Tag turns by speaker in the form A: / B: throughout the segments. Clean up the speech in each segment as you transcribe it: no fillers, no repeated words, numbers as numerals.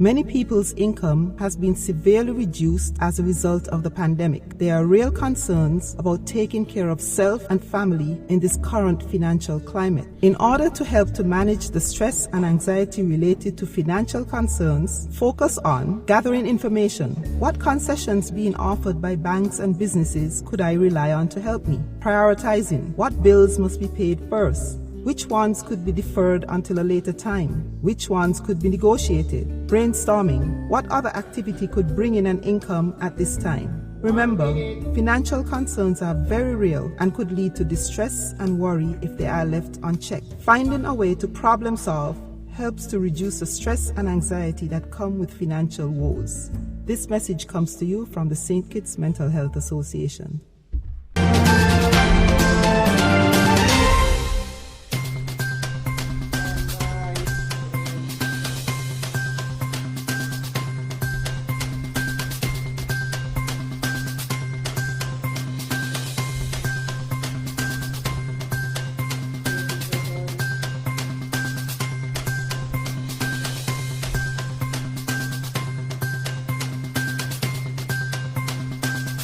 A: Many people's income has been severely reduced as a result of the pandemic. There are real concerns about taking care of self and family in this current financial climate. In order to help to manage the stress and anxiety related to financial concerns, focus on gathering information. What concessions being offered by banks and businesses could I rely on to help me? Prioritizing. What bills must be paid first? Which ones could be deferred until a later time? Which ones could be negotiated? Brainstorming. What other activity could bring in an income at this time? Remember, financial concerns are very real and could lead to distress and worry if they are left unchecked. Finding a way to problem solve helps to reduce the stress and anxiety that come with financial woes. This message comes to you from the St. Kitts Mental Health Association.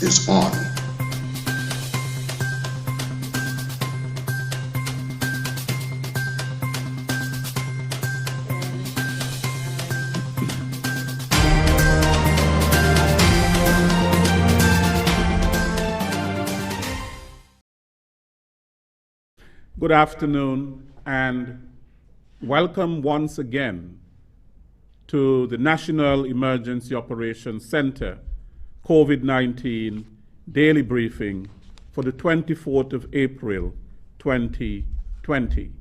B: Is on.
C: Good afternoon and welcome once again to the National Emergency Operations Center COVID-19 daily briefing for the 24th of April 2020.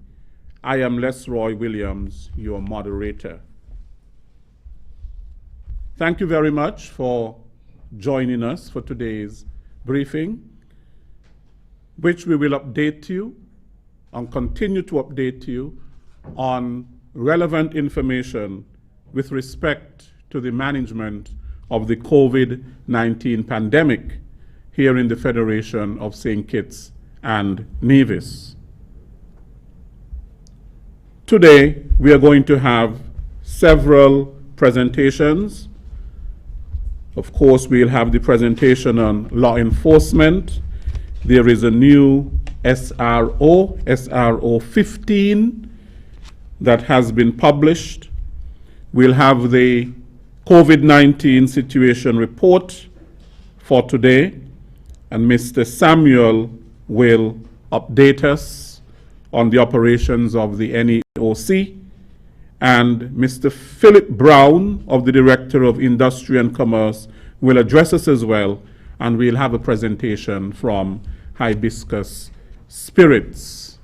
C: I am Lesroy Williams, your moderator. Thank you very much for joining us for today's briefing, which we will update you and continue to update you on relevant information with respect to the management of the COVID-19 pandemic here in the Federation of St. Kitts and Nevis. Today, we are going to have several presentations. Of course, we'll have the presentation on law enforcement. There is a new SRO 15 that has been published. We'll have the COVID-19 situation report for today, and Mr. Samuel will update us on the operations of the NEOC, and Mr. Philip Brown of the Director of Industry and Commerce will address us as well, and we'll have a presentation from Hibiscus Spirits.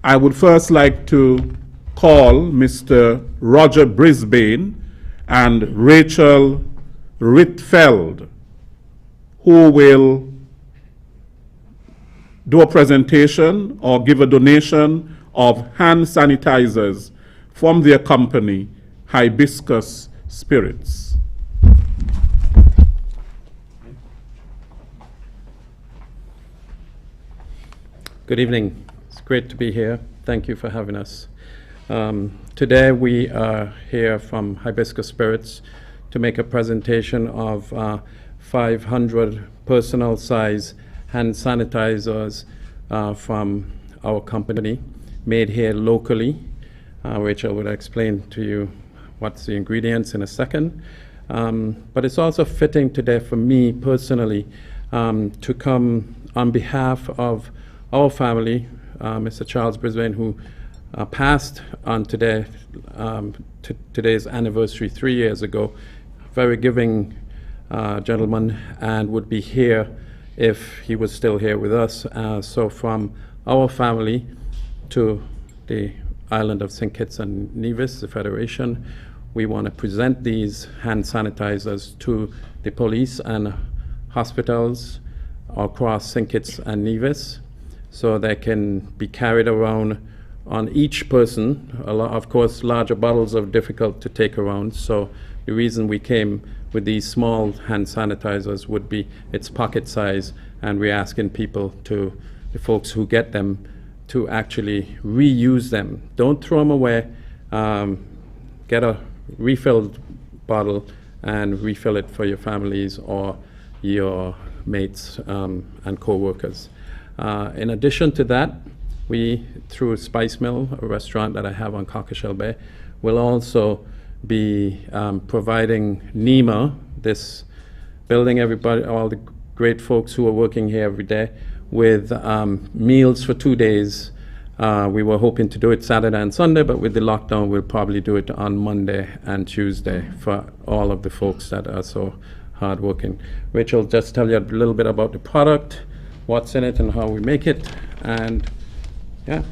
C: I would first like to call Mr. Roger Brisbane and Rachel Ritfeld, who will do a presentation or give a donation of hand sanitizers from their company, Hibiscus Spirits.
D: Good evening. It's great to be here. Thank you for having us. Today we are here from Hibiscus Spirits to make a presentation of 500 personal size hand sanitizers from our company, made here locally. Rachel will explain to you what's the ingredients in a second. But it's also fitting today for me personally to come on behalf of our family, Mr. Charles Brisbane, who passed on today, today's anniversary 3 years ago. Very giving gentleman, and would be here if he was still here with us. So from our family to the island of St. Kitts and Nevis, the Federation, we want to present these hand sanitizers to the police and hospitals across St. Kitts and Nevis, so they can be carried around on each person. Of course, larger bottles are difficult to take around, so the reason we came with these small hand sanitizers would be it's pocket size, and we're asking people to, the folks who get them, to actually reuse them. Don't throw them away. Get a refilled bottle and refill it for your families or your mates and co-workers. In addition to that, we, through Spice Mill, a restaurant that I have on Cockleshell Bay, will also be providing NEMA, this building everybody, all the great folks who are working here every day, with meals for 2 days. We were hoping to do it Saturday and Sunday, but with the lockdown, we'll probably do it on Monday and Tuesday for all of the folks that are so hardworking. Rachel, just tell you a little bit about the product, what's in it and how we make it, and yeah.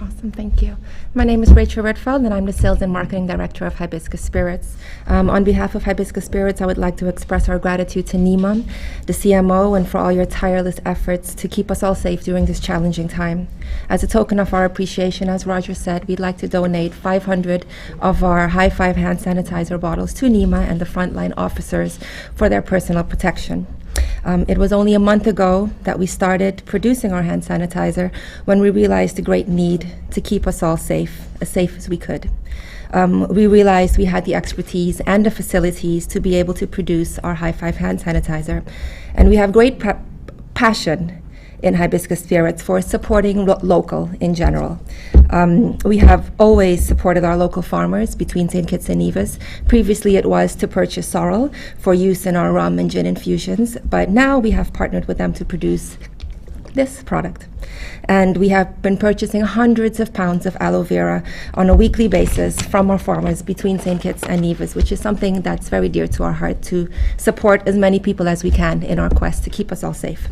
B: Awesome, thank you. My name is Rachel Redfeld, and I'm the Sales and Marketing Director of Hibiscus Spirits. On behalf of Hibiscus Spirits, I would like to express our gratitude to NEMA, the CMO, and for all your tireless efforts to keep us all safe during this challenging time. As a token of our appreciation, as Roger said, we'd like to donate 500 of our High Five hand sanitizer bottles to NEMA and the frontline officers for their personal protection. It was only a month ago that we started producing our hand sanitizer when we realized the great need to keep us all safe, as safe as we could. We realized we had the expertise and the facilities to be able to produce our High Five hand sanitizer. And we have great passion in Hibiscus Spirits for supporting local in general. We have always supported our local farmers between St. Kitts and Nevis. Previously it was to purchase sorrel for use in our rum and gin infusions, but now we have partnered with them to produce this product. And we have been purchasing hundreds of pounds of aloe vera on a weekly basis from our farmers between St. Kitts and Nevis, which is something that's very dear to our heart, to support as many people as we can in our quest to keep us all safe.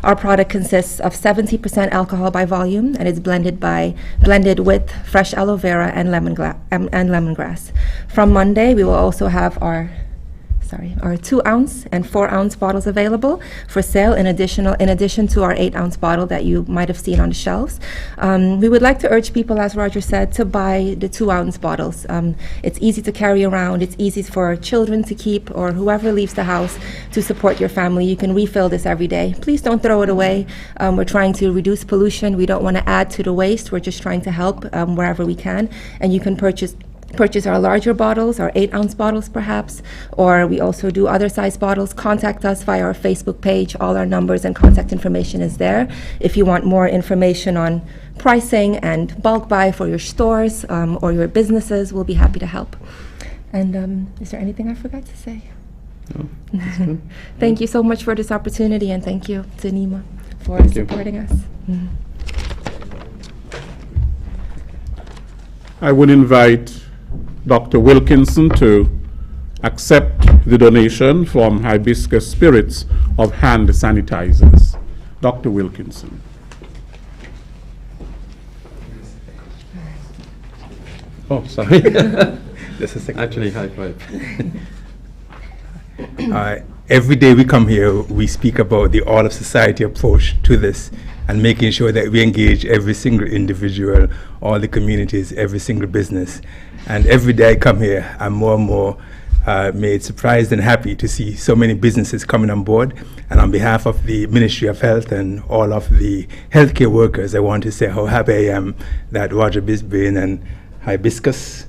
B: Our product consists of 70% alcohol by volume, and it's blended with fresh aloe vera and lemongrass. From Monday, we will also have our 2-ounce and 4-ounce bottles available for sale in addition to our 8-ounce bottle that you might have seen on the shelves. We would like to urge people, as Roger said, to buy the 2-ounce bottles. It's easy to carry around. It's easy for children to keep, or whoever leaves the house to support your family. You can refill this every day. Please don't throw it away. We're trying to reduce pollution. We don't want to add to the waste. We're just trying to help wherever we can. And you can purchase our larger bottles, our 8-ounce bottles perhaps, or we also do other size bottles. Contact us via our Facebook page. All our numbers and contact information is there. If you want more information on pricing and bulk buy for your stores or your businesses, we'll be happy to help. And is there anything I forgot to say?
D: No, that's good.
B: Thank you so much for this opportunity, and thank you to NEMA for supporting us.
C: I would invite Dr. Wilkinson to accept the donation from Hibiscus Spirits of hand sanitizers. Dr. Wilkinson.
D: Oh, sorry.
E: This is
D: Actually, high five.
E: Every day we come here, we speak about the all of society approach to this and making sure that we engage every single individual, all the communities, every single business. And every day I come here, I'm more and more made surprised and happy to see so many businesses coming on board. And on behalf of the Ministry of Health and all of the healthcare workers, I want to say how happy I am that Roger Bisbane and Hibiscus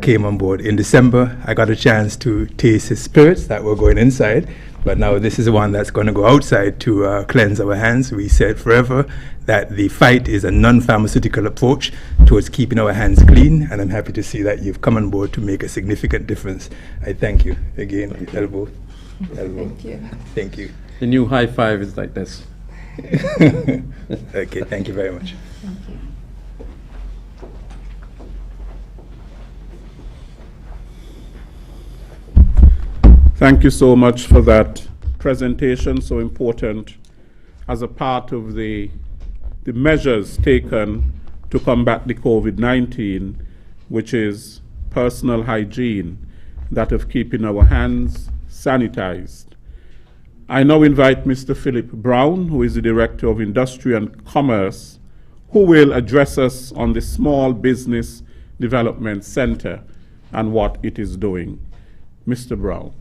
E: came on board. In December, I got a chance to taste his spirits that were going inside, but now this is the one that's going to go outside to cleanse our hands. We said forever that the fight is a non-pharmaceutical approach towards keeping our hands clean, and I'm happy to see that you've come on board to make a significant difference. I thank you again. Elbow.
B: Thank you.
E: Thank you.
D: The new high five is like this.
E: Okay, thank you very much.
B: Thank you.
C: Thank you so much for that presentation, so important as a part of the measures taken to combat the COVID-19, which is personal hygiene, that of keeping our hands sanitized. I now invite Mr. Philip Brown, who is the Director of Industry and Commerce, who will address us on the Small Business Development Center and what it is doing. Mr. Brown.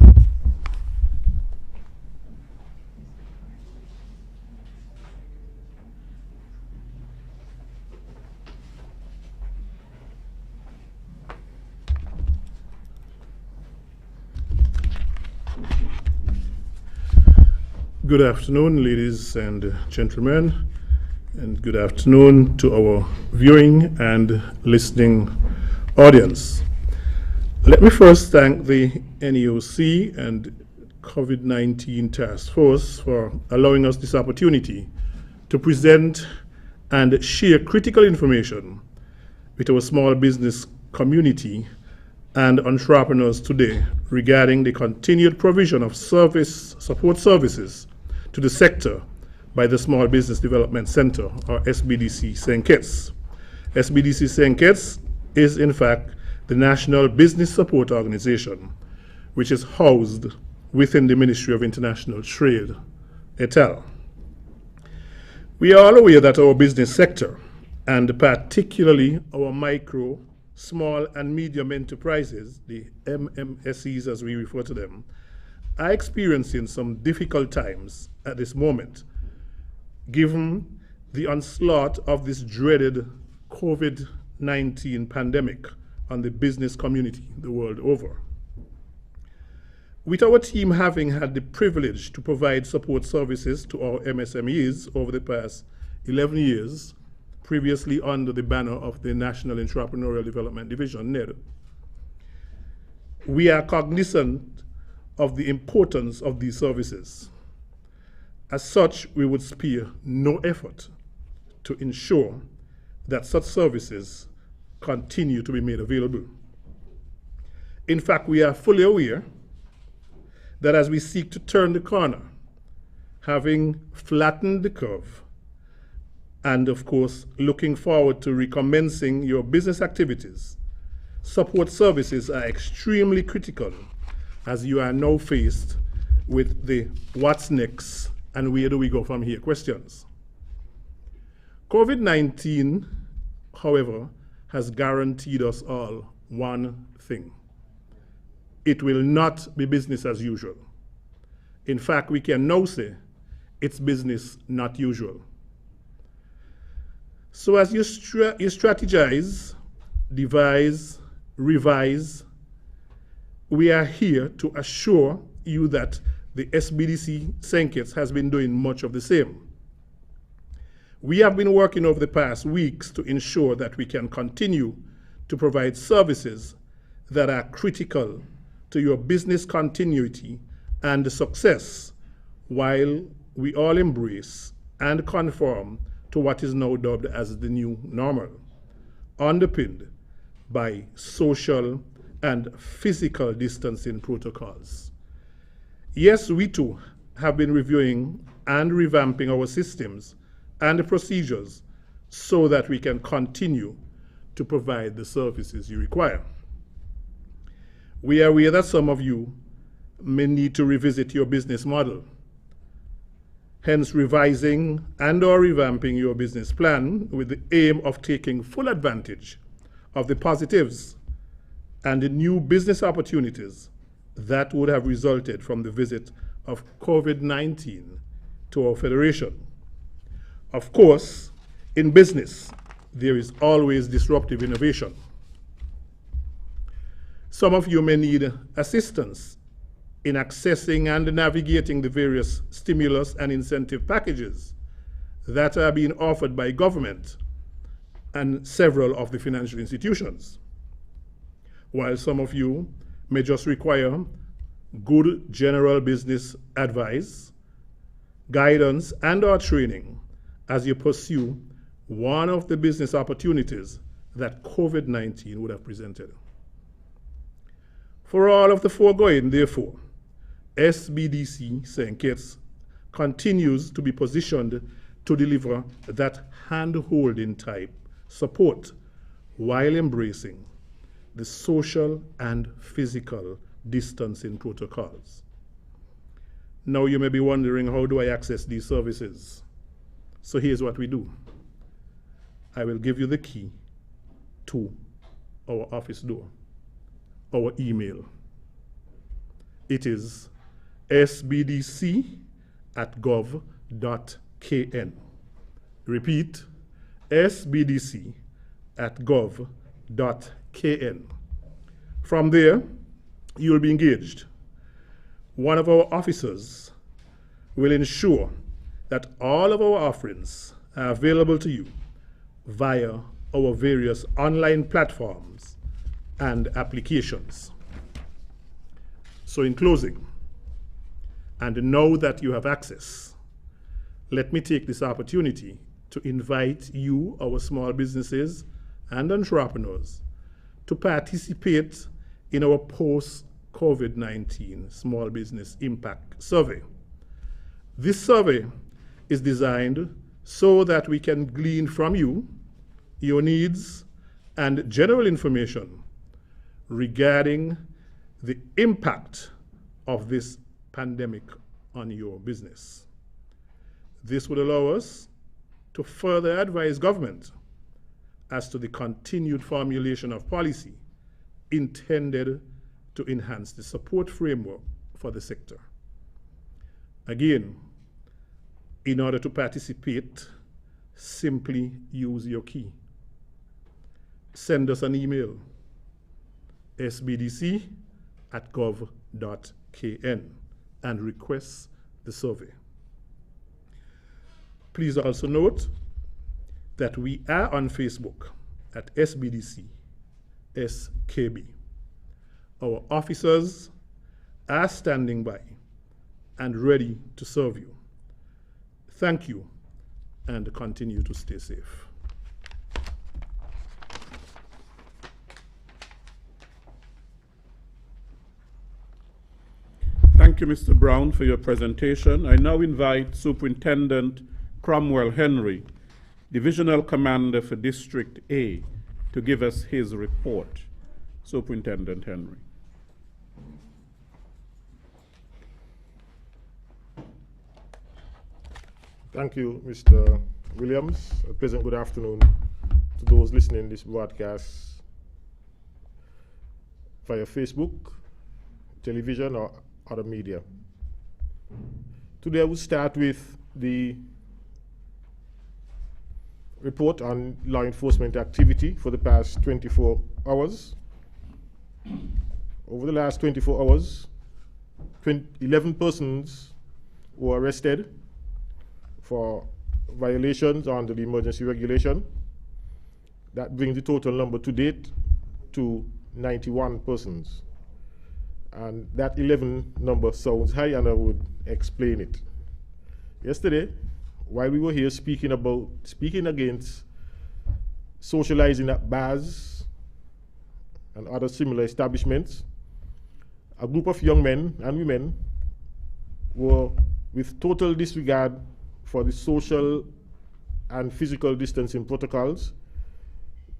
F: Good afternoon, ladies and gentlemen, and good afternoon to our viewing and listening audience. Let me first thank the NEOC and COVID-19 Task Force for allowing us this opportunity to present and share critical information with our small business community and entrepreneurs today regarding the continued provision of support services to the sector by the Small Business Development Center, or SBDC St. Kitts. SBDC St. Kitts is in fact the National Business Support Organization, which is housed within the Ministry of International Trade, et al. We are all aware that our business sector, and particularly our micro, small and medium enterprises, the MMSEs as we refer to them, are experiencing some difficult times at this moment, given the onslaught of this dreaded COVID-19 pandemic on the business community the world over. With our team having had the privilege to provide support services to our MSMEs over the past 11 years, previously under the banner of the National Entrepreneurial Development Division, NED, we are cognizant of the importance of these services. As such, we would spare no effort to ensure that such services continue to be made available. In fact, we are fully aware that as we seek to turn the corner, having flattened the curve, and of course, looking forward to recommencing your business activities, support services are extremely critical as you are now faced with the what's next and where do we go from here questions. COVID-19, however, has guaranteed us all one thing. It will not be business as usual. In fact, we can now say it's business not usual. So as you strategize, devise, revise, we are here to assure you that the SBDC St. Kitts has been doing much of the same. We have been working over the past weeks to ensure that we can continue to provide services that are critical to your business continuity and success, while we all embrace and conform to what is now dubbed as the new normal, underpinned by social and physical distancing protocols. Yes, we too have been reviewing and revamping our systems and procedures so that we can continue to provide the services you require. We are aware that some of you may need to revisit your business model, hence revising and/or revamping your business plan with the aim of taking full advantage of the positives and the new business opportunities that would have resulted from the visit of COVID-19 to our federation. Of course, in business, there is always disruptive innovation. Some of you may need assistance in accessing and navigating the various stimulus and incentive packages that are being offered by government and several of the financial institutions. While some of you may just require good general business advice, guidance, and/or training as you pursue one of the business opportunities that COVID-19 would have presented. For all of the foregoing, therefore, SBDC St. Kitts continues to be positioned to deliver that hand-holding type support while embracing the social and physical distancing protocols. Now you may be wondering, how do I access these services? So here's what we do. I will give you the key to our office door, our email. It is sbdc@gov.kn. Repeat, sbdc@gov.kn. From there, you will be engaged. One of our officers will ensure that all of our offerings are available to you via our various online platforms and applications. So in closing, and now that you have access, let me take this opportunity to invite you, our small businesses and entrepreneurs, to participate in our post-COVID-19 Small Business Impact Survey. This survey is designed so that we can glean from you your needs and general information regarding the impact of this pandemic on your business. This would allow us to further advise government as to the continued formulation of policy intended to enhance the support framework for the sector. Again, in order to participate, simply use your key. Send us an email, sbdc@gov.kn, and request the survey. Please also note that we are on Facebook at SBDC SKB. Our officers are standing by and ready to serve you. Thank you, and continue to stay safe.
C: Thank you, Mr. Brown, for your presentation. I now invite Superintendent Cromwell Henry, Divisional Commander for District A, to give us his report. Superintendent Henry.
G: Thank you, Mr. Williams. A pleasant good afternoon to those listening to this broadcast via Facebook, television, or other media. Today we'll start with the report on law enforcement activity for the past 24 hours. Over the last 24 hours, 11 persons were arrested for violations under the emergency regulation. That brings the total number to date to 91 persons. And that 11 number sounds high, and I would explain it. Yesterday, while we were here speaking against socializing at bars and other similar establishments, a group of young men and women were, with total disregard for the social and physical distancing protocols,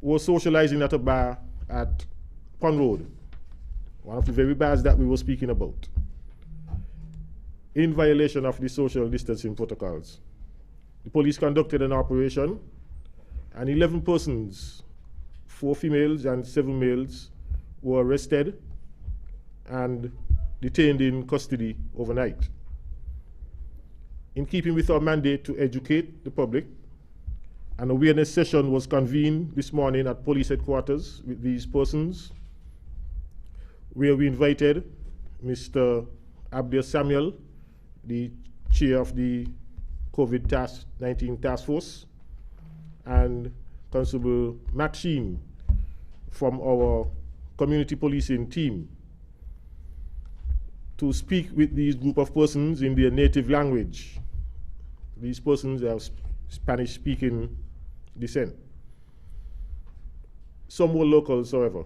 G: were socializing at a bar at Pond Road, one of the very bars that we were speaking about, in violation of the social distancing protocols. The police conducted an operation, and 11 persons, 4 females and 7 males, were arrested and detained in custody overnight. In keeping with our mandate to educate the public, an awareness session was convened this morning at police headquarters with these persons, where we invited Mr. Abdir Samuel, the chair of the COVID-19 task force, and Constable Maxime from our community policing team, to speak with these group of persons in their native language. These persons have Spanish-speaking descent. Some were locals, however.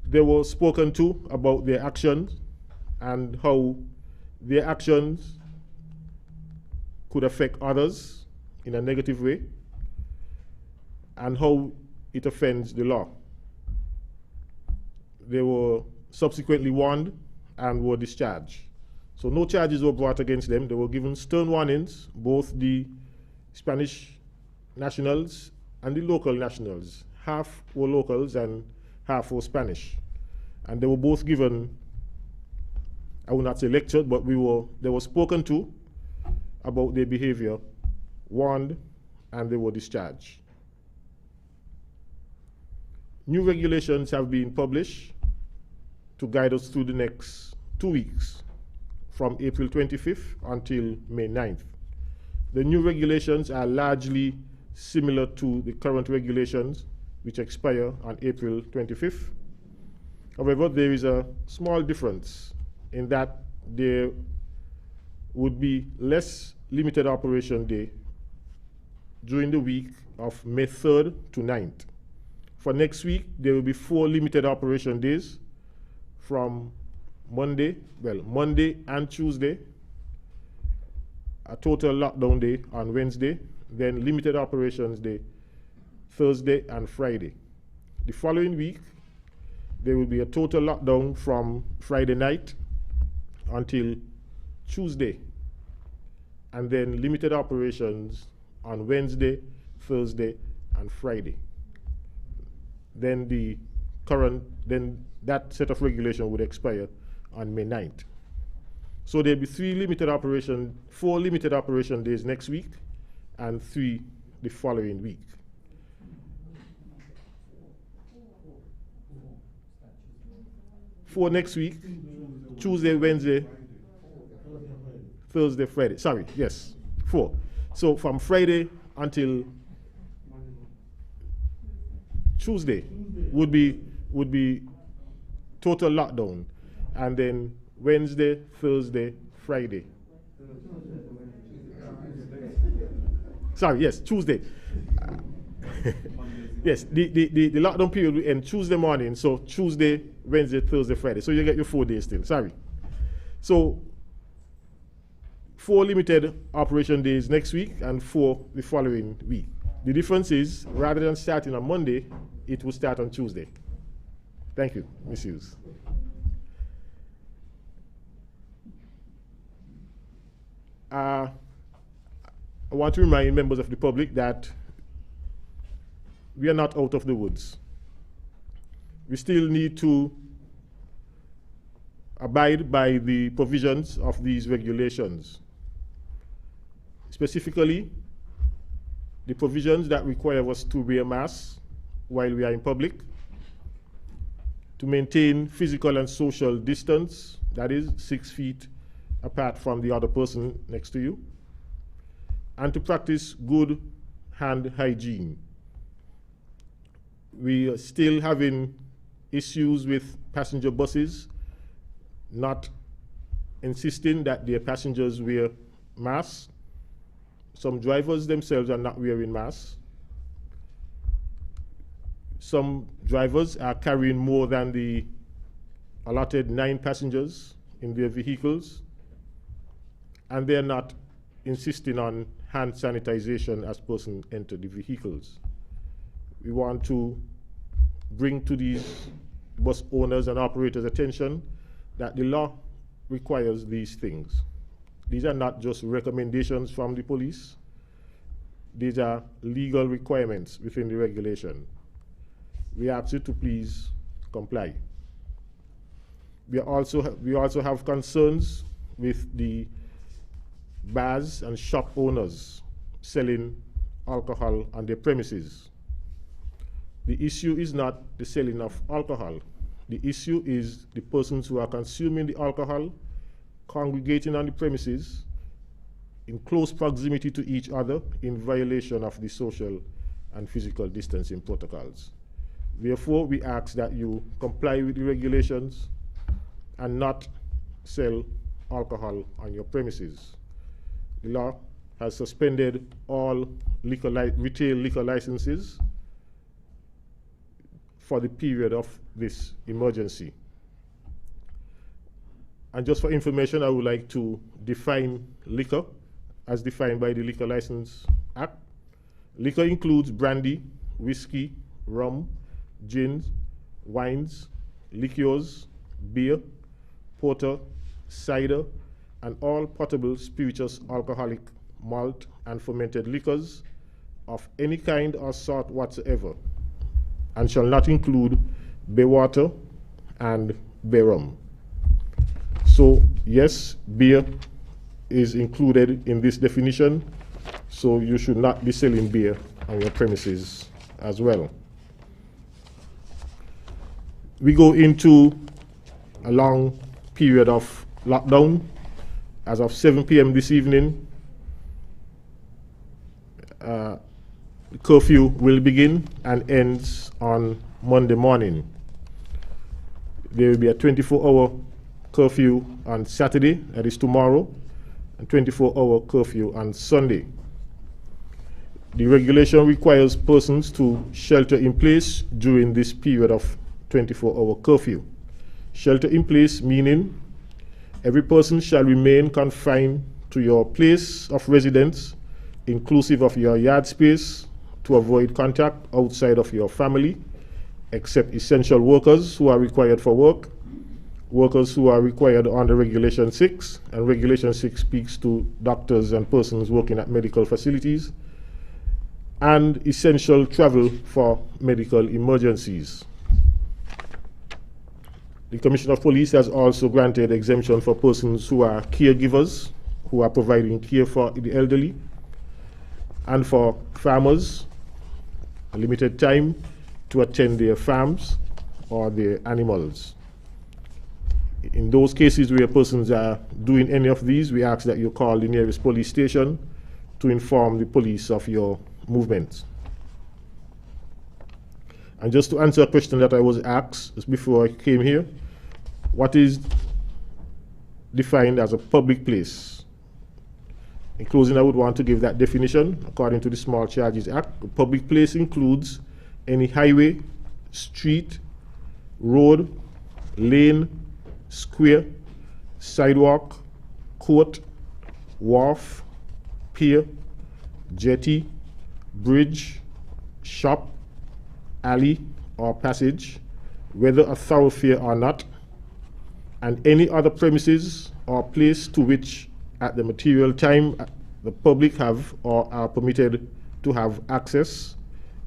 G: They were spoken to about their actions and how their actions could affect others in a negative way, and how it offends the law. They were subsequently warned and were discharged. So no charges were brought against them. They were given stern warnings, both the Spanish nationals and the local nationals. Half were locals and half were Spanish. And they were both given, I will not say lectured, but they were spoken to about their behavior, warned, and they were discharged. New regulations have been published to guide us through the next 2 weeks from April 25th until May 9th. The new regulations are largely similar to the current regulations, which expire on April 25th. However, there is a small difference in that there would be less limited operation day during the week of May 3rd to 9th. For next week, there will be 4 limited operation days from Monday and Tuesday, a total lockdown day on Wednesday, then limited operations day Thursday and Friday. The following week, there will be a total lockdown from Friday night until Tuesday, and then limited operations on Wednesday, Thursday, and Friday. Then that set of regulation would expire on May 9th. So there'll be 4 limited operation days next week and 3 the following week. For next week, Tuesday, Wednesday, Thursday, Friday. Sorry, yes, 4. So from Friday until Tuesday would be total lockdown, and then Wednesday, Thursday, Friday. Sorry, yes, Tuesday. Yes, the lockdown period will end Tuesday morning, so Tuesday, Wednesday, Thursday, Friday. So you get your 4 days still, sorry. So 4 limited operation days next week and 4 the following week. The difference is, rather than starting on Monday, it will start on Tuesday. Thank you, Ms. Hughes. I want to remind members of the public that we are not out of the woods. We still need to abide by the provisions of these regulations. Specifically, the provisions that require us to wear masks while we are in public, to maintain physical and social distance, that is 6 feet apart from the other person next to you, and to practice good hand hygiene. We are still having issues with passenger buses not insisting that their passengers wear masks. Some drivers themselves are not wearing masks. Some drivers are carrying more than the allotted 9 passengers in their vehicles, and they're not insisting on hand sanitization as persons enter the vehicles. We want to bring to these bus owners and operators' attention that the law requires these things. These are not just recommendations from the police. These are legal requirements within the regulation. We ask you to please comply. We also have concerns with the bars and shop owners selling alcohol on their premises. The issue is not the selling of alcohol. The issue is the persons who are consuming the alcohol, congregating on the premises in close proximity to each other in violation of the social and physical distancing protocols. Therefore, we ask that you comply with the regulations and not sell alcohol on your premises. The law has suspended all retail liquor licenses for the period of this emergency. And just for information, I would like to define liquor as defined by the Liquor License Act. Liquor includes brandy, whiskey, rum, gins, wines, liqueurs, beer, porter, cider, and all potable spirituous alcoholic malt and fermented liquors of any kind or sort whatsoever, and shall not include bay water and bay rum. So yes, beer is included in this definition, so you should not be selling beer on your premises as well. We go into a long period of lockdown, as of 7 p.m. this evening, the curfew will begin and ends on Monday morning. There will be a 24-hour curfew on Saturday, that is tomorrow, and 24-hour curfew on Sunday. The regulation requires persons to shelter in place during this period of 24-hour curfew. Shelter in place meaning every person shall remain confined to your place of residence, inclusive of your yard space, to avoid contact outside of your family, except essential workers who are required for work, workers who are required under Regulation 6, and Regulation 6 speaks to doctors and persons working at medical facilities, and essential travel for medical emergencies. The Commissioner of Police has also granted exemption for persons who are caregivers, who are providing care for the elderly, and for farmers, a limited time to attend their farms or their animals. In those cases where persons are doing any of these, we ask that you call the nearest police station to inform the police of your movements. And just to answer a question that I was asked just before I came here, what is defined as a public place? In closing, I would want to give that definition. According to the Small Charges Act, a public place includes any highway, street, road, lane, square, sidewalk, court, wharf, pier, jetty, bridge, shop, alley, or passage, whether a thoroughfare or not, and any other premises or place to which at the material time the public have or are permitted to have access,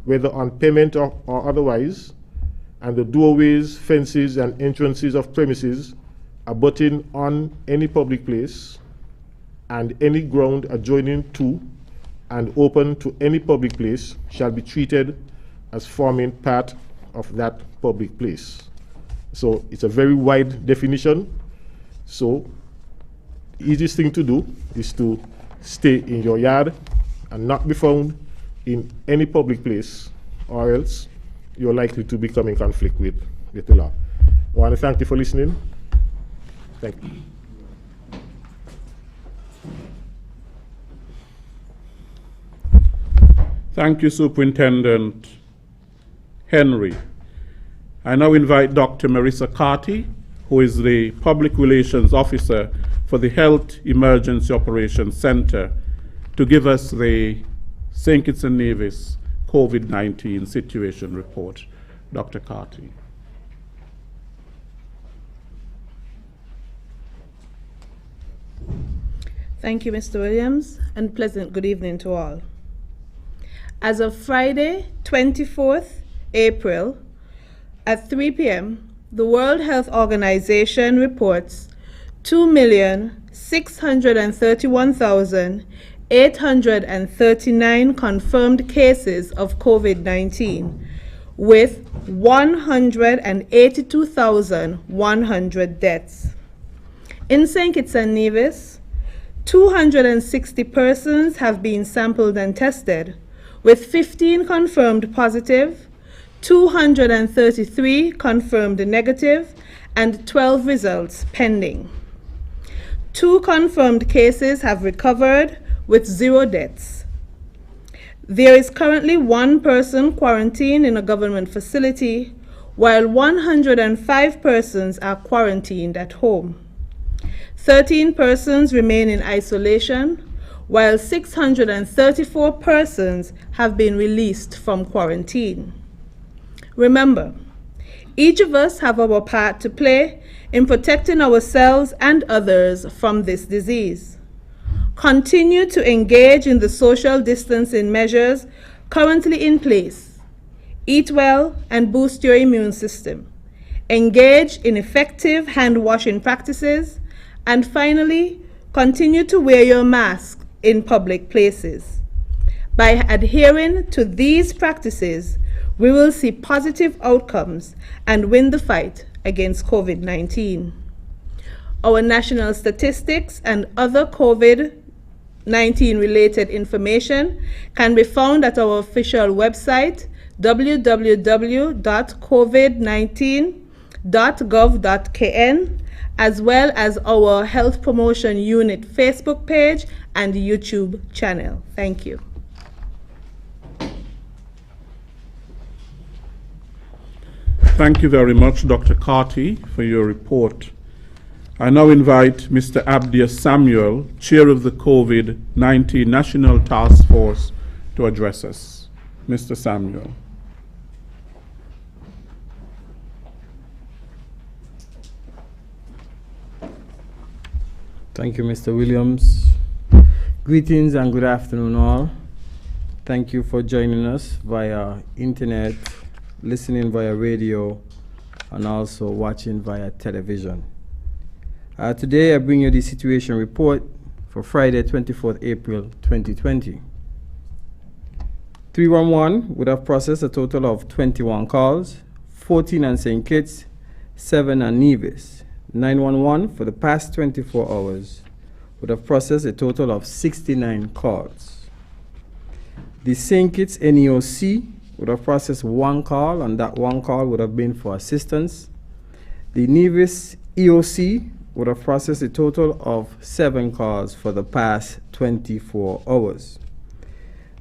G: whether on payment or otherwise, and the doorways, fences, and entrances of premises abutting on any public place, and any ground adjoining to and open to any public place shall be treated as forming part of that public place. So it's a very wide definition. So the easiest thing to do is to stay in your yard and not be found in any public place, or else you're likely to become in conflict with the law. I want to thank you for listening. Thank you.
C: Thank you, Superintendent Henry. I now invite Dr. Marissa Carty, who is the Public Relations Officer for the Health Emergency Operations Center, to give us the St. Kitts and Nevis COVID-19 situation report. Dr. Carty.
H: Thank you, Mr. Williams, and pleasant good evening to all. As of Friday, 24th April, at 3 p.m., the World Health Organization reports 2,631,839 confirmed cases of COVID-19, with 182,100 deaths. In St. Kitts and Nevis, 260 persons have been sampled and tested, with 15 confirmed positive, 233 confirmed negative, and 12 results pending. 2 confirmed cases have recovered, with 0 deaths. There is currently 1 person quarantined in a government facility, while 105 persons are quarantined at home. 13 persons remain in isolation, while 634 persons have been released from quarantine. Remember, each of us have our part to play in protecting ourselves and others from this disease. Continue to engage in the social distancing measures currently in place. Eat well and boost your immune system. Engage in effective hand washing practices. And finally, continue to wear your mask in public places. By adhering to these practices, we will see positive outcomes and win the fight against COVID-19. our national statistics, and other COVID-19 related information can be found at our official website, www.covid19.gov.kn, as well as our Health Promotion Unit Facebook page and YouTube channel. Thank you.
C: Thank you very much, Dr. Carty, for your report. I now invite Mr. Abdia Samuel, Chair of the COVID-19 National Task Force, to address us. Mr. Samuel.
I: Thank you, Mr. Williams. Greetings and good afternoon, all. Thank you for joining us via internet, listening via radio, and also watching via television. Today, I bring you the situation report for Friday, 24th April 2020. 311 would have processed a total of 21 calls, 14 on St. Kitts, 7 on Nevis. 911 for the past 24 hours would have processed a total of 69 calls. The St. Kitts NEOC would have processed 1 call, and that 1 call would have been for assistance. The Nevis EOC would have processed a total of 7 calls for the past 24 hours.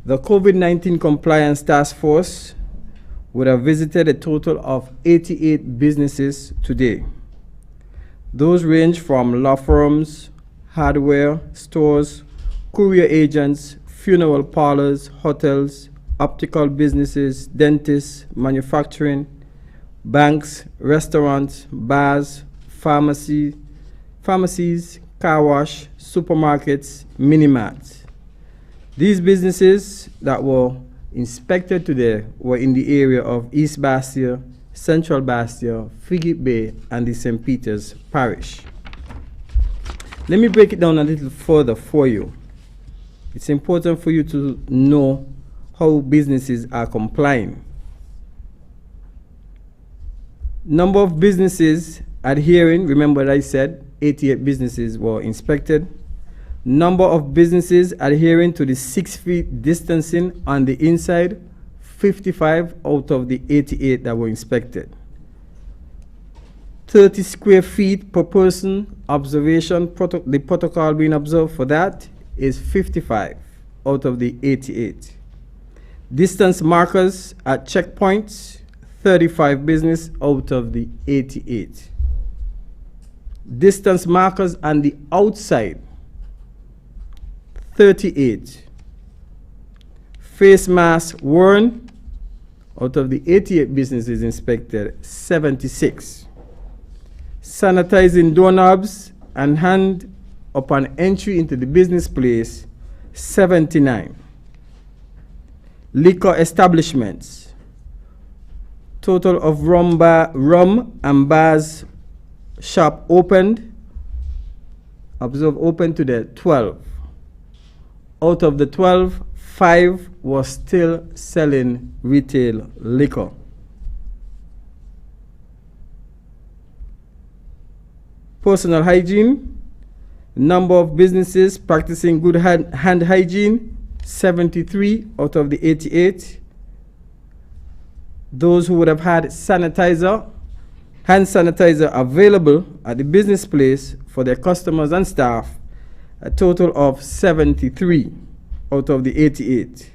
I: The COVID-19 Compliance Task Force would have visited a total of 88 businesses today. Those range from law firms, hardware stores, courier agents, funeral parlors, hotels, optical businesses, dentists, manufacturing, banks, restaurants, bars, pharmacies, car wash, supermarkets, mini-marts. These businesses that were inspected today were in the area of East Bastia, Central Bastia, Frigate Bay, and the St. Peter's Parish. Let me break it down a little further for you. It's important for you to know how businesses are complying. Number of businesses adhering, remember that I said 88 businesses were inspected. Number of businesses adhering to the 6 feet distancing on the inside, 55 out of the 88 that were inspected. 30 square feet per person observation, the protocol being observed for that is 55 out of the 88. Distance markers at checkpoints, 35 business out of the 88. Distance markers on the outside, 38. Face masks worn, out of the 88 businesses inspected, 76. Sanitizing doorknobs and hand upon entry into the business place, 79. Liquor establishments, total of rum and bars shop opened, observe open to the 12. Out of the 12, 5 was still selling retail liquor. Personal hygiene, number of businesses practicing good hand hygiene, 73 out of the 88. Those who would have had hand sanitizer available at the business place for their customers and staff, a total of 73 out of the 88.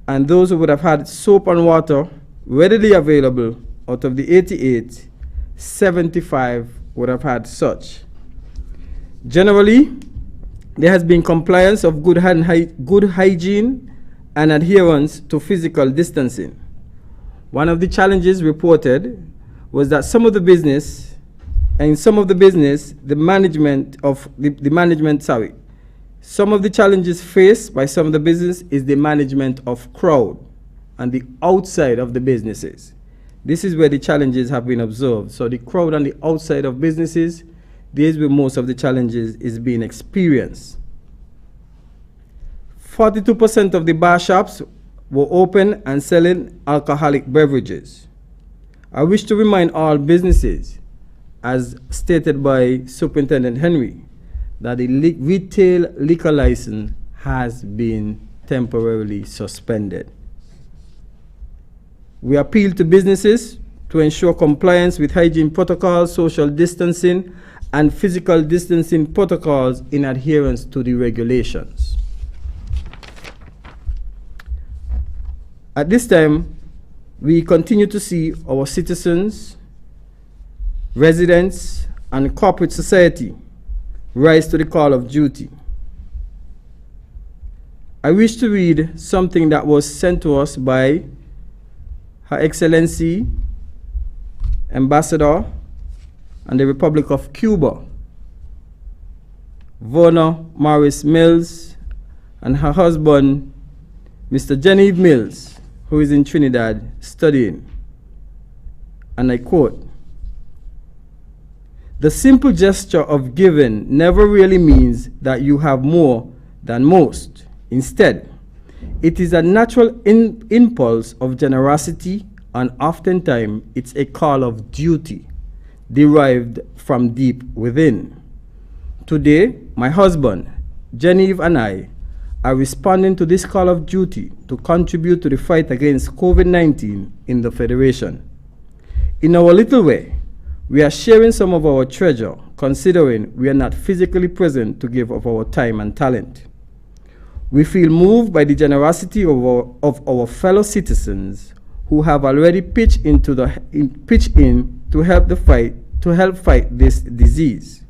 I: And those who would have had soap and water readily available out of the 88, 75 would have had such. Generally, there has been compliance of good hygiene and adherence to physical distancing. One of the challenges reported was that some of the business, some of the challenges faced by some of the business is the management of crowd and the outside of the businesses. This is where the challenges have been observed. So the crowd on the outside of businesses, these where most of the challenges is being experienced. 42% of the bar shops were open and selling alcoholic beverages. I wish to remind all businesses as stated by Superintendent Henry, that the retail liquor license has been temporarily suspended. We appeal to businesses to ensure compliance with hygiene protocols, social distancing, and physical distancing protocols in adherence to the regulations. At this time, we continue to see our citizens, residents, and corporate society rise to the call of duty. I wish to read something that was sent to us by Her Excellency Ambassador and the Republic of Cuba, Verna Morris Mills, and her husband, Mr. Genevieve Mills, who is in Trinidad studying. And I quote, "The simple gesture of giving never really means that you have more than most. Instead, it is a natural impulse of generosity, and oftentimes it's a call of duty derived from deep within. Today, my husband, Genevieve, and I are responding to this call of duty to contribute to the fight against COVID-19 in the Federation. In our little way, we are sharing some of our treasure, considering we are not physically present to give of our time and talent. We feel moved by the generosity of our fellow citizens who have already pitched in to help fight this disease.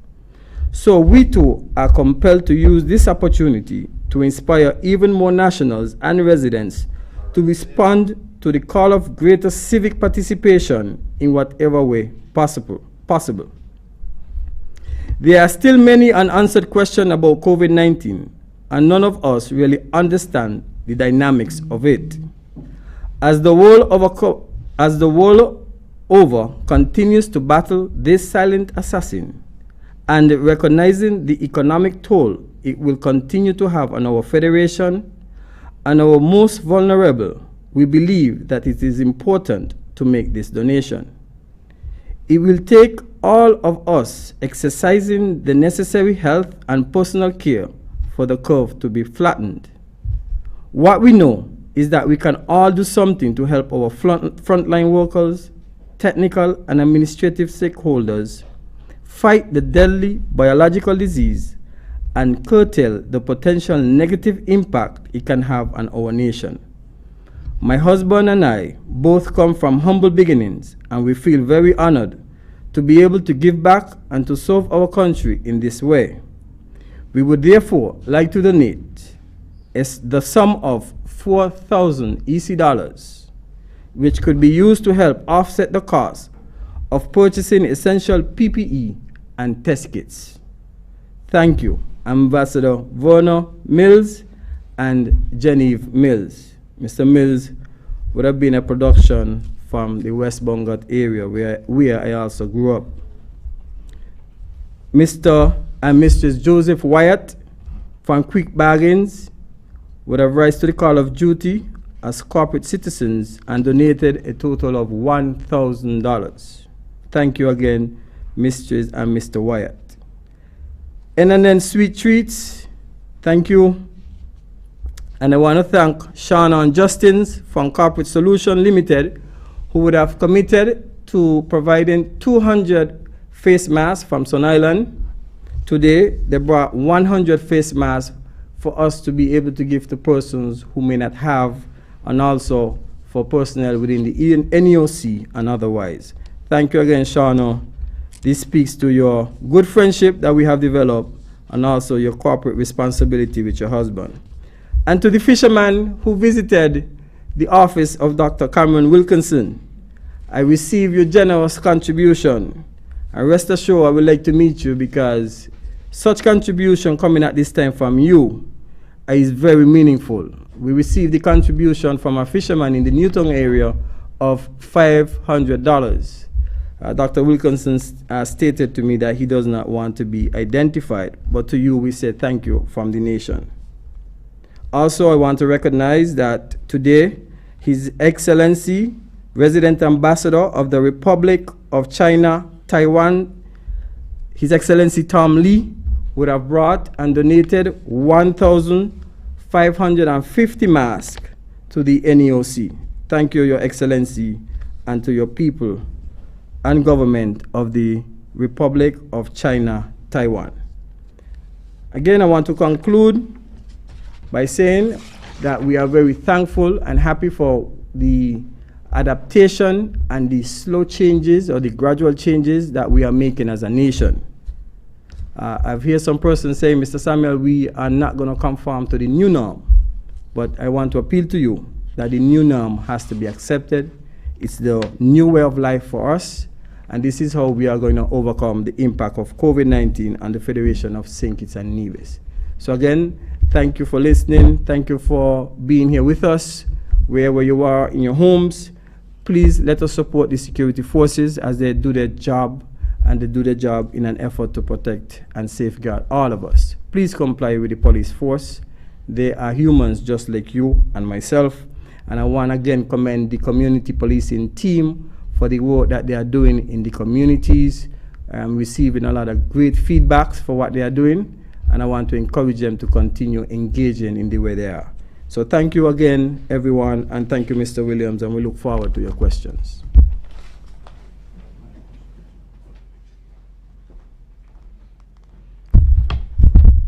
I: So we too are compelled to use this opportunity to inspire even more nationals and residents to respond to the call of greater civic participation in whatever way possible. There are still many unanswered questions about COVID-19, and none of us really understand the dynamics of it. As the world over continues to battle this silent assassin, and recognizing the economic toll it will continue to have on our Federation and our most vulnerable, we believe that it is important to make this donation. It will take all of us exercising the necessary health and personal care for the curve to be flattened. What we know is that we can all do something to help our frontline workers, technical and administrative stakeholders fight the deadly biological disease and curtail the potential negative impact it can have on our nation. My husband and I both come from humble beginnings, and we feel very honored to be able to give back and to serve our country in this way. We would therefore like to donate the sum of 4,000 EC dollars, which could be used to help offset the cost of purchasing essential PPE and test kits. Thank you, Ambassador Verna Mills and Genevieve Mills. Mr. Mills would have been a production from the West Bungat area where I also grew up. Mr. and Mrs. Joseph Wyatt from Quick Bargains would have rise to the call of duty as corporate citizens and donated a total of $1,000. Thank you again, Mrs. and Mr. Wyatt. N&N Sweet Treats, thank you. And I want to thank Shauna and Justins from Corporate Solution Limited, who would have committed to providing 200 face masks from Sun Island. Today, they brought 100 face masks for us to be able to give to persons who may not have, and also for personnel within the NEOC and otherwise. Thank you again, Shauna. This speaks to your good friendship that we have developed, and also your corporate responsibility with your husband. And to the fisherman who visited the office of Dr. Cameron Wilkinson, I receive your generous contribution. And rest assured, I would like to meet you, because such contribution coming at this time from you is very meaningful. We received the contribution from a fisherman in the Newton area of $500. Dr. Wilkinson stated to me that he does not want to be identified, but to you we say thank you from the nation. Also, I want to recognize that today His Excellency, Resident Ambassador of the Republic of China, Taiwan, His Excellency Tom Lee would have brought and donated 1,550 masks to the NEOC. Thank you, Your Excellency, and to your people and government of the Republic of China, Taiwan. Again, I want to conclude by saying that we are very thankful and happy for the adaptation and the slow changes or the gradual changes that we are making as a nation. I've heard some persons say, Mr. Samuel, we are not going to conform to the new norm. But I want to appeal to you that the new norm has to be accepted. It's the new way of life for us. And this is how we are going to overcome the impact of COVID-19 on the Federation of St. Kitts and Nevis. So again, thank you for listening. Thank you for being here with us, wherever you are in your homes. Please let us support the security forces as they do their job, and they do their job in an effort to protect and safeguard all of us. Please comply with the police force. They are humans just like you and myself. And I want to again commend the community policing team for the work that they are doing in the communities. I'm receiving a lot of great feedbacks for what they are doing, and I want to encourage them to continue engaging in the way they are. So thank you again, everyone, and thank you, Mr. Williams, and we look forward to your questions.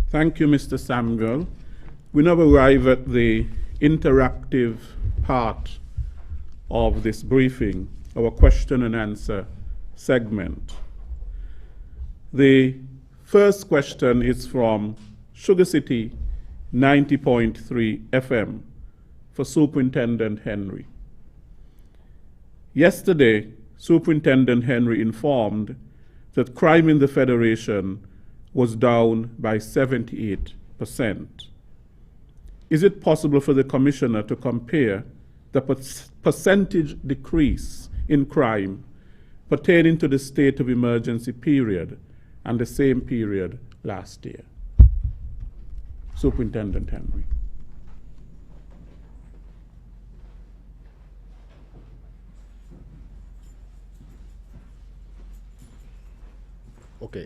C: Thank you, Mr. Samuel. We now arrive at the interactive part of this briefing, our question and answer segment. The first question is from Sugar City 90.3 FM for Superintendent Henry. Yesterday, Superintendent Henry informed that crime in the Federation was down by 78%. Is it possible for the Commissioner to compare the percentage decrease in crime pertaining to the state of emergency period and the same period last year? Superintendent Henry.
G: Okay.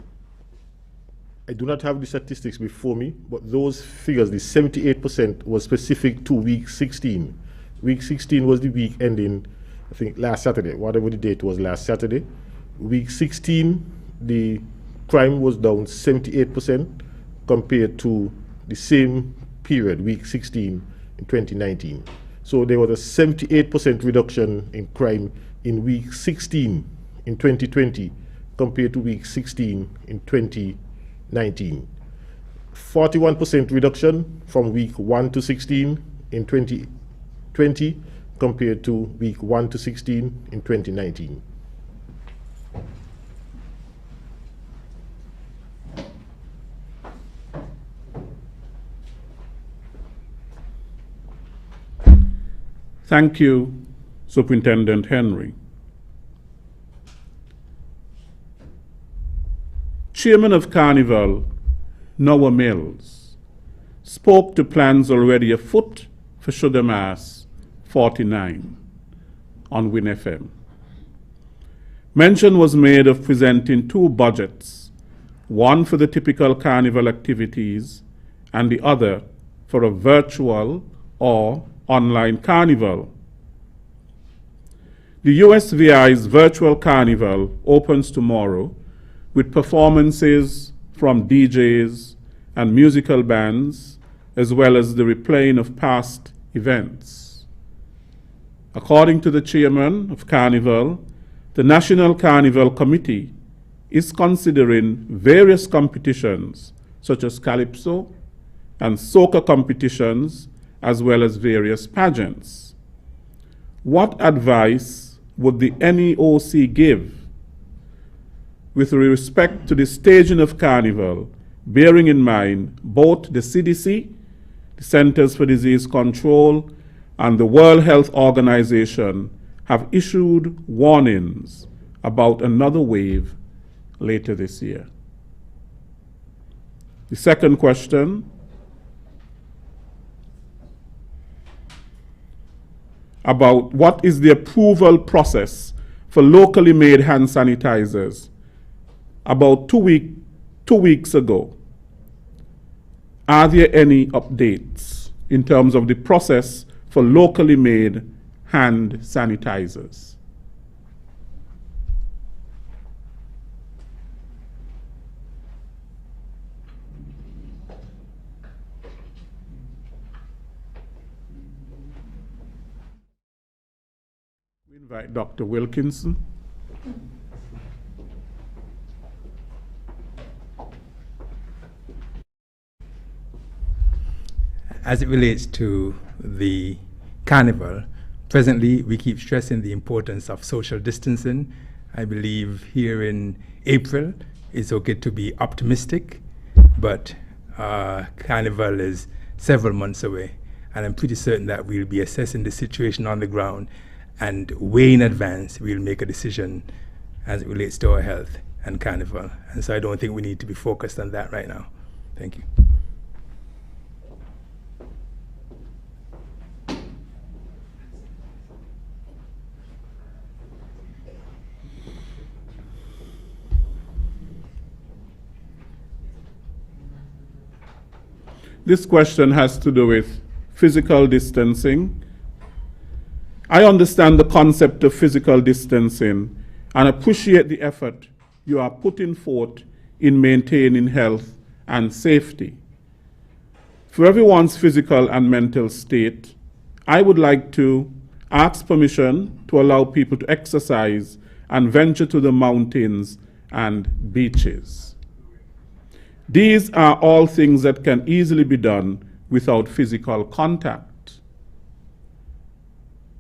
G: I do not have the statistics before me, but those figures, the 78% was specific to week 16. Week 16 was the week ending, I think, last Saturday, whatever the date was last Saturday. Week 16, the crime was down 78% compared to the same period, week 16 in 2019. So there was a 78% reduction in crime in week 16 in 2020 compared to week 16 in 2019. 41% reduction from week 1 to 16 in 2020 compared to week 1 to 16 in 2019.
C: Thank you, Superintendent Henry. Chairman of Carnival, Noah Mills, spoke to plans already afoot for Sugar Mass 49 on Win FM. Mention was made of presenting two budgets, one for the typical carnival activities and the other for a virtual or online carnival. The USVI's virtual carnival opens tomorrow with performances from DJs and musical bands, as well as the replaying of past events. According to the chairman of Carnival, the National Carnival Committee is considering various competitions, such as calypso and soca competitions, as well as various pageants. What advice would the NEOC give with respect to the staging of Carnival, bearing in mind both the CDC, the Centers for Disease Control, and the World Health Organization have issued warnings about another wave later this year? The second question, about what is the approval process for locally made hand sanitizers about 2 weeks ago. Are there any updates in terms of the process for locally made hand sanitizers? We invite Dr. Wilkinson.
E: As it relates to the carnival, presently we keep stressing the importance of social distancing. I believe here in April it's okay to be optimistic, but carnival is several months away, and I'm pretty certain that we'll be assessing the situation on the ground, and way in advance we'll make a decision as it relates to our health and carnival. And so I don't think we need to be focused on that right now. Thank you.
C: This question has to do with physical distancing. I understand the concept of physical distancing and appreciate the effort you are putting forth in maintaining health and safety. For everyone's physical and mental state, I would like to ask permission to allow people to exercise and venture to the mountains and beaches. These are all things that can easily be done without physical contact.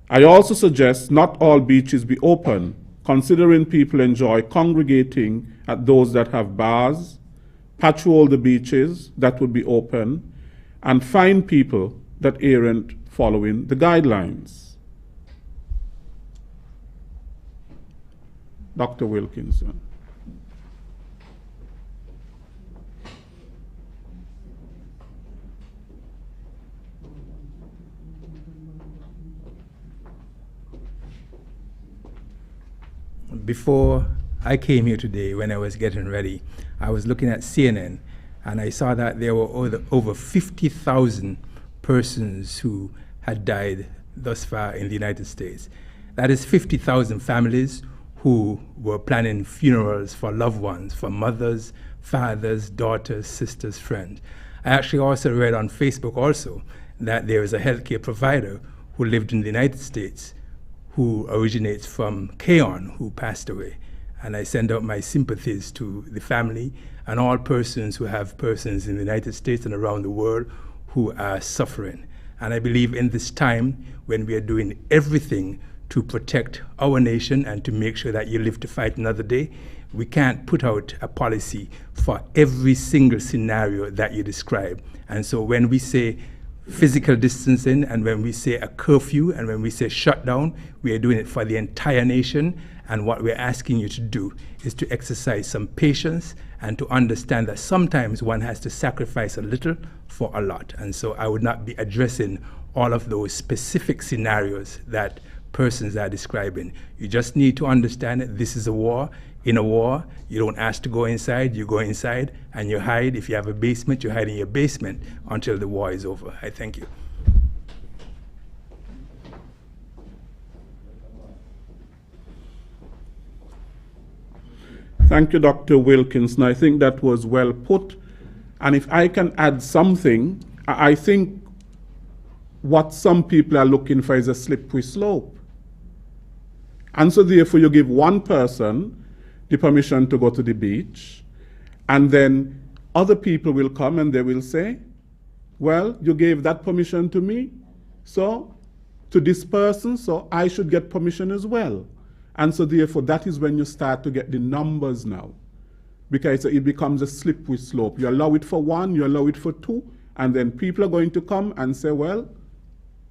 C: I also suggest not all beaches be open, considering people enjoy congregating at those that have bars, patrol the beaches that would be open, and find people that aren't following the guidelines. Dr. Wilkinson.
E: Before I came here today, when I was getting ready, I was looking at CNN, and I saw that there were over 50,000 persons who had died thus far in the United States. That is 50,000 families who were planning funerals for loved ones, for mothers, fathers, daughters, sisters, friends. I actually also read on Facebook also that there is a healthcare provider who lived in the United States who originates from Keon, who passed away. And I send out my sympathies to the family and all persons who have persons in the United States and around the world who are suffering. And I believe in this time when we are doing everything to protect our nation and to make sure that you live to fight another day, we can't put out a policy for every single scenario that you describe. And so when we say physical distancing, and when we say a curfew, and when we say shutdown, we are doing it for the entire nation. And what we're asking you to do is to exercise some patience and to understand that sometimes one has to sacrifice a little for a lot. And so I would not be addressing all of those specific scenarios that persons are describing. You just need to understand that this is a war. In a war, you don't ask to go inside, you go inside and you hide. If you have a basement, you hide in your basement until the war is over. I thank you.
C: Thank you, Dr. Wilkinson. I think that was well put. And if I can add something, I think what some people are looking for is a slippery slope. And so therefore you give one person the permission to go to the beach, and then other people will come and they will say, well, you gave that permission to me, so to this person, so I should get permission as well. And so therefore that is when you start to get the numbers now, because it becomes a slippery slope. You allow it for one, you allow it for two, and then people are going to come and say, well,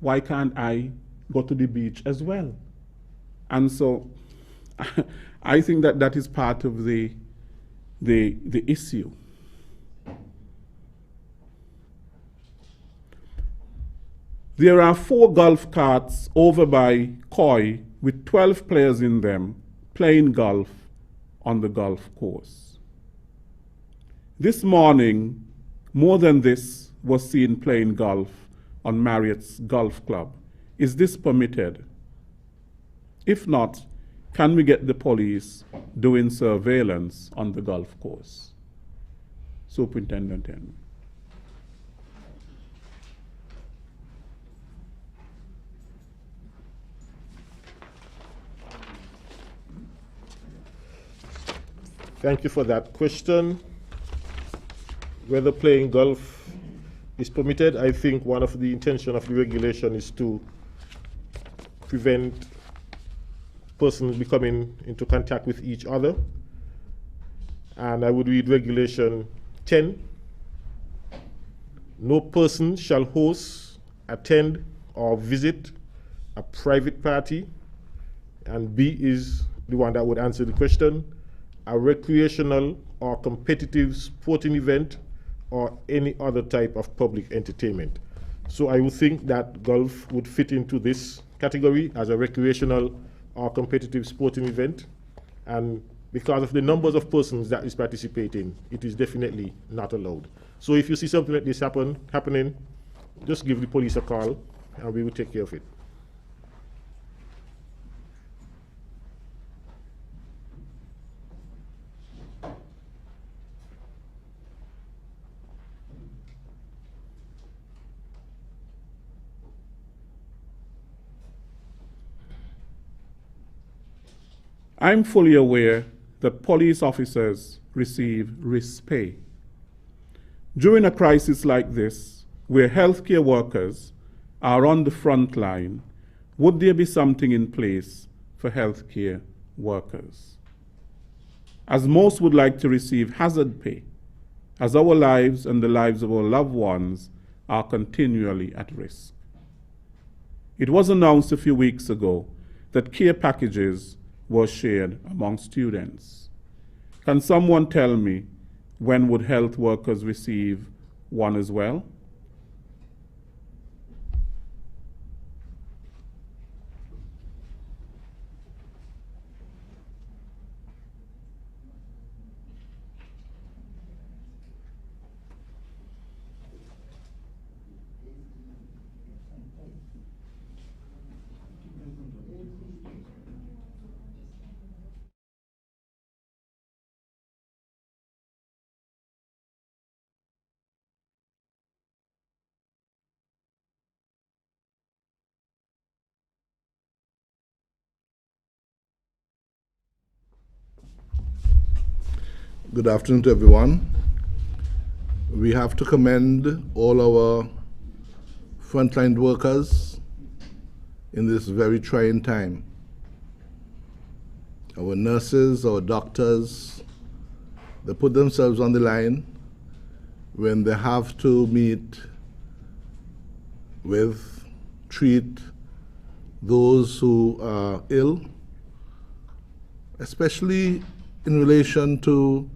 C: why can't I go to the beach as well? And so I think that that is part of the issue. There are 4 golf carts over by Koi with 12 players in them playing golf on the golf course. This morning, more than this was seen playing golf on Marriott's Golf Club. Is this permitted? If not, can we get the police doing surveillance on the golf course? Superintendent Henry.
G: Thank you for that question. Whether playing golf is permitted, I think one of the intention of the regulation is to prevent persons becoming into contact with each other. And I would read regulation 10. No person shall host, attend, or visit a private party. And B is the one that would answer the question. A recreational or competitive sporting event or any other type of public entertainment. So I would think that golf would fit into this category as a recreational or competitive sporting event. And because of the numbers of persons that is participating, it is definitely not allowed. So if you see something like this happening, just give the police a call and we will take care of it.
C: I'm fully aware that police officers receive risk pay. During a crisis like this, where healthcare workers are on the front line, would there be something in place for healthcare workers? As most would like to receive hazard pay, as our lives and the lives of our loved ones are continually at risk. It was announced a few weeks ago that care packages were shared among students. Can someone tell me when would health workers receive one as well?
J: Good afternoon to everyone. We have to commend all our frontline workers in this very trying time. Our nurses, our doctors, they put themselves on the line when they have to treat those who are ill, especially in relation to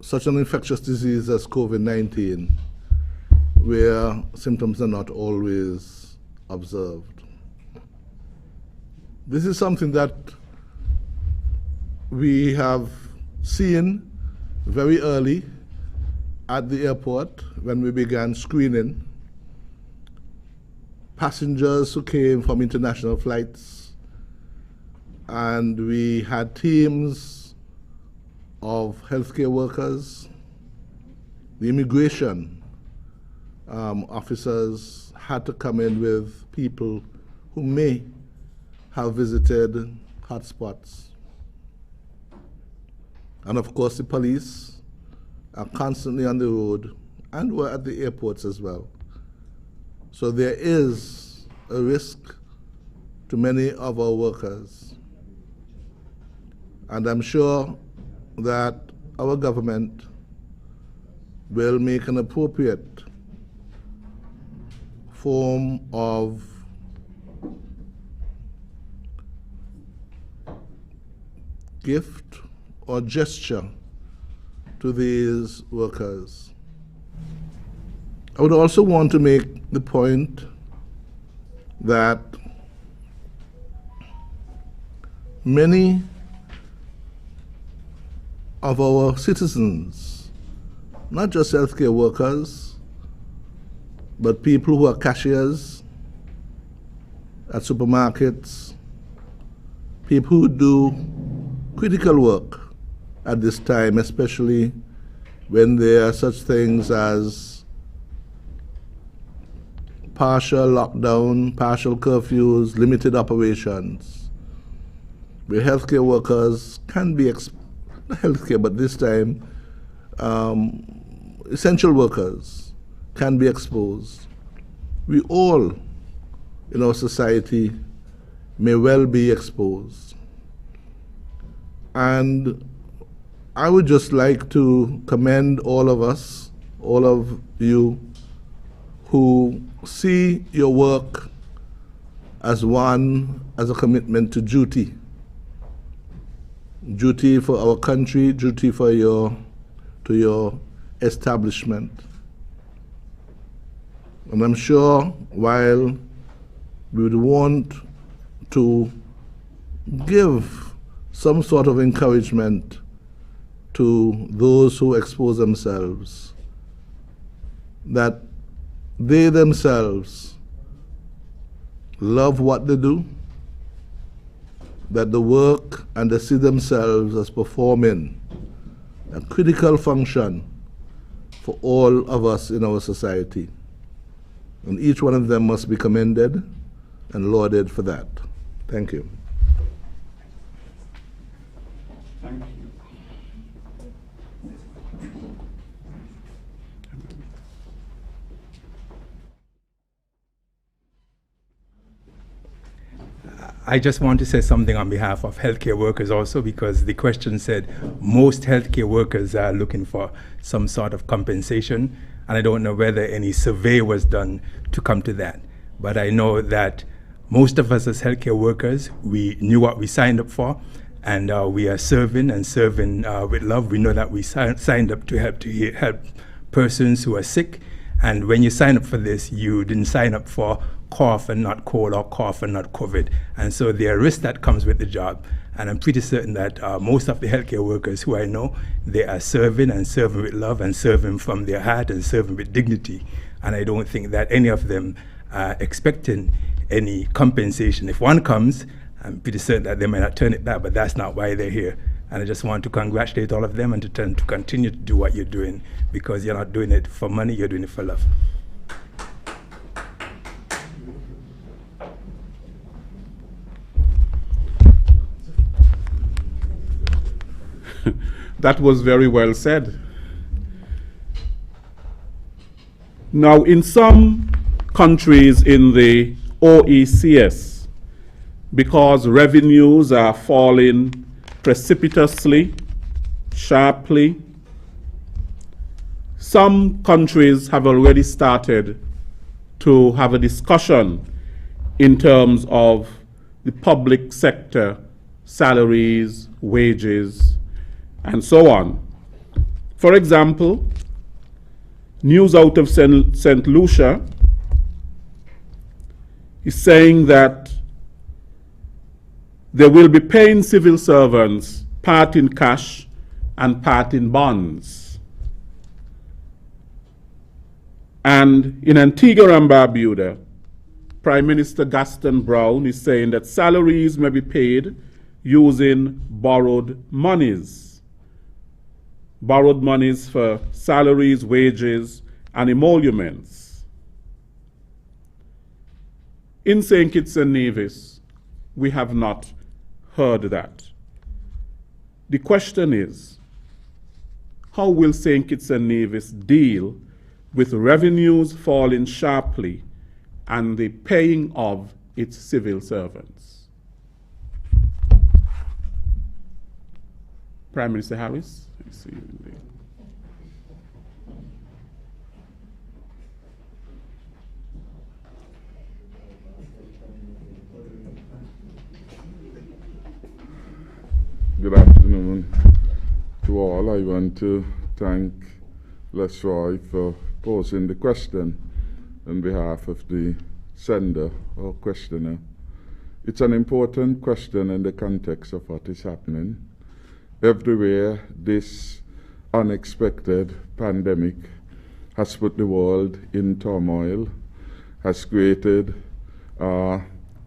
J: such an infectious disease as COVID-19, where symptoms are not always observed. This is something that we have seen very early at the airport when we began screening passengers who came from international flights, and we had teams of healthcare workers. The immigration officers had to come in with people who may have visited hotspots. And of course, the police are constantly on the road and were at the airports as well. So there is a risk to many of our workers. And I'm sure that our government will make an appropriate form of gift or gesture to these workers. I would also want to make the point that many of our citizens not just healthcare workers, but people who are cashiers at supermarkets, people who do critical work at this time, especially when there are such things as partial lockdown, partial curfews, limited operations, where healthcare workers can be, not healthcare, but this time, essential workers can be exposed. We all in our society may well be exposed. And I would just like to commend all of us, all of you who see your work as a commitment to duty. Duty for our country, duty for to your establishment. And I'm sure while we would want to give some sort of encouragement to those who expose themselves, that they themselves love what they do, that the work and they see themselves as performing a critical function for all of us in our society. And each one of them must be commended and lauded for that. Thank you.
C: Thank you.
E: I just want to say something on behalf of healthcare workers also, because the question said most healthcare workers are looking for some sort of compensation, and I don't know whether any survey was done to come to that. But I know that most of us as healthcare workers, we knew what we signed up for, and we are serving with love. We know that we signed up to help persons who are sick, and when you sign up for this, you didn't sign up for cough and not cold, or cough and not COVID. And so there are risks that comes with the job. And I'm pretty certain that most of the healthcare workers who I know, they are serving with love and serving from their heart and serving with dignity. And I don't think that any of them are expecting any compensation. If one comes, I'm pretty certain that they might not turn it down, but that's not why they're here. And I just want to congratulate all of them and to continue to do what you're doing, because you're not doing it for money, you're doing it for love.
C: That was very well said. Now, in some countries in the OECS, because revenues are falling precipitously, sharply, some countries have already started to have a discussion in terms of the public sector salaries, wages, and so on. For example, news out of St. Lucia is saying that they will be paying civil servants part in cash and part in bonds. And in Antigua and Barbuda, Prime Minister Gaston Brown is saying that salaries may be paid using borrowed monies for salaries, wages, and emoluments. In St. Kitts and Nevis, we have not heard that. The question is, how will St. Kitts and Nevis deal with revenues falling sharply and the paying of its civil servants? Prime Minister Harris? See you in
K: Good afternoon to all. I want to thank Les Roy for posing the question on behalf of the sender or questioner. It's an important question in the context of what is happening. Everywhere, this unexpected pandemic has put the world in turmoil, has created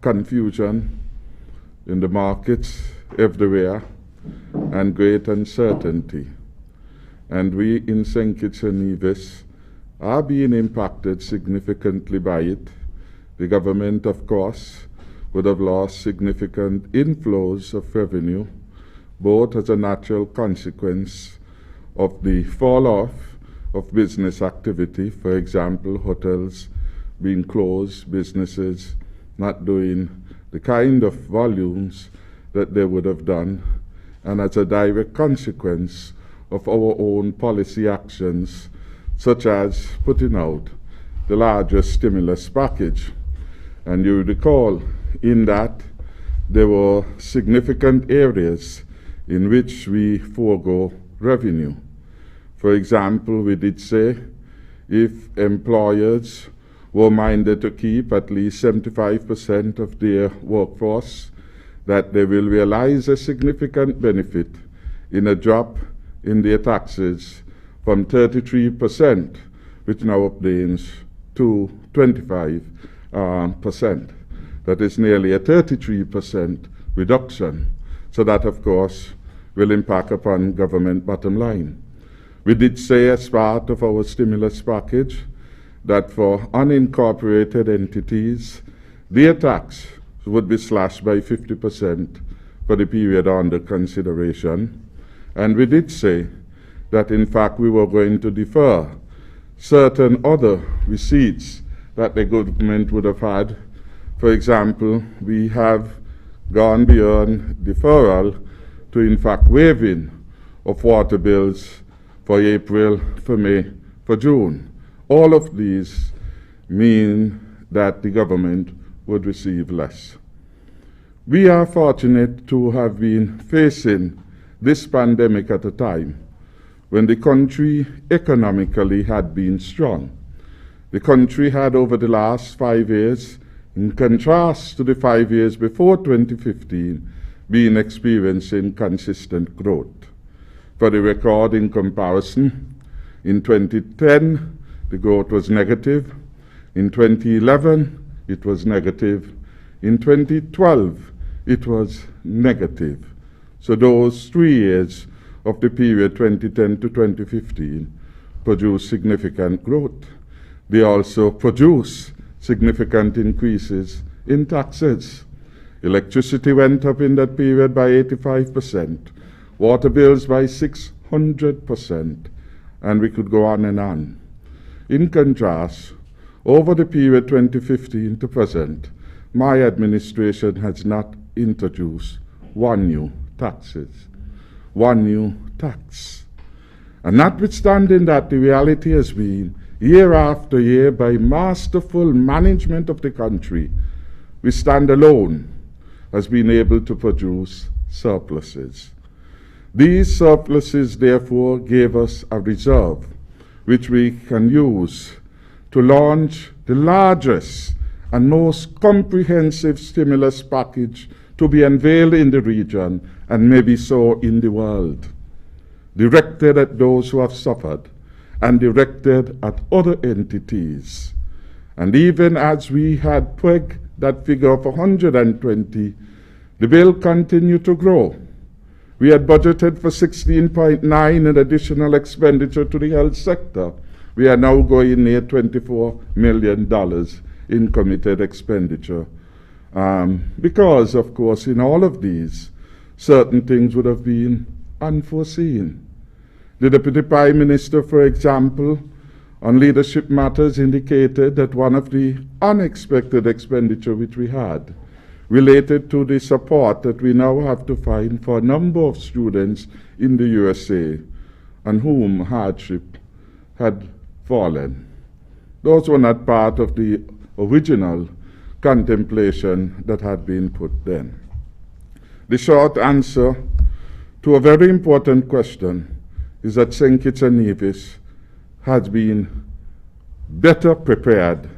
K: confusion in the markets everywhere, and great uncertainty. And we in St. Kitts and Nevis are being impacted significantly by it. The government, of course, would have lost significant inflows of revenue, both as a natural consequence of the fall-off of business activity, for example, hotels being closed, businesses not doing the kind of volumes that they would have done, and as a direct consequence of our own policy actions, such as putting out the largest stimulus package. And you recall in that there were significant areas in which we forego revenue. For example, we did say if employers were minded to keep at least 75% of their workforce, that they will realize a significant benefit in a drop in their taxes from 33%, which now obtains, to 25%. That is nearly a 33% reduction. So that, of course, will impact upon government bottom line. We did say as part of our stimulus package that for unincorporated entities, their tax would be slashed by 50% for the period under consideration. And we did say that in fact we were going to defer certain other receipts that the government would have had. For example, we have gone beyond deferral to in fact waiving of water bills for April, for May, for June. All of these mean that the government would receive less. We are fortunate to have been facing this pandemic at a time when the country economically had been strong. The country had over the last 5 years, in contrast to the 5 years before 2015, been experiencing consistent growth. For the record, in comparison, in 2010, the growth was negative. In 2011, it was negative. In 2012, it was negative. So those 3 years of the period 2010 to 2015 produced significant growth. They also produce significant increases in taxes. Electricity went up in that period by 85%, water bills by 600%, and we could go on and on. In contrast, over the period 2015 to present, my administration has not introduced one new tax. And notwithstanding that, the reality has been, year after year, by masterful management of the country, we stand alone as being able to produce surpluses. These surpluses, therefore, gave us a reserve which we can use to launch the largest and most comprehensive stimulus package to be unveiled in the region and maybe so in the world, directed at those who have suffered and directed at other entities. And even as we had pegged that figure of 120, the bill continued to grow. We had budgeted for 16.9 in additional expenditure to the health sector. We are now going near $24 million in committed expenditure. Because, of course, in all of these, certain things would have been unforeseen. The Deputy Prime Minister, for example, on leadership matters indicated that one of the unexpected expenditure which we had related to the support that we now have to find for a number of students in the USA on whom hardship had fallen. Those were not part of the original contemplation that had been put then. The short answer to a very important question is that St. Kitts and Nevis has been better prepared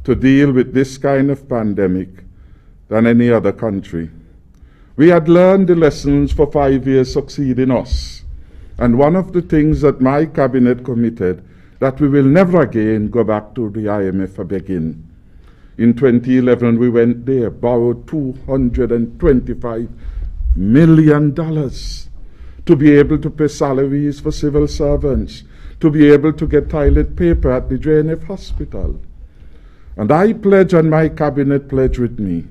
K: to deal with this kind of pandemic than any other country. We had learned the lessons for 5 years succeeding us, And one of the things that my cabinet committed, that we will never again go back to the IMF again. In 2011, we went there, borrowed $225 million to be able to pay salaries for civil servants, to be able to get toilet paper at the JNF hospital. And I pledge, and my cabinet pledge with me,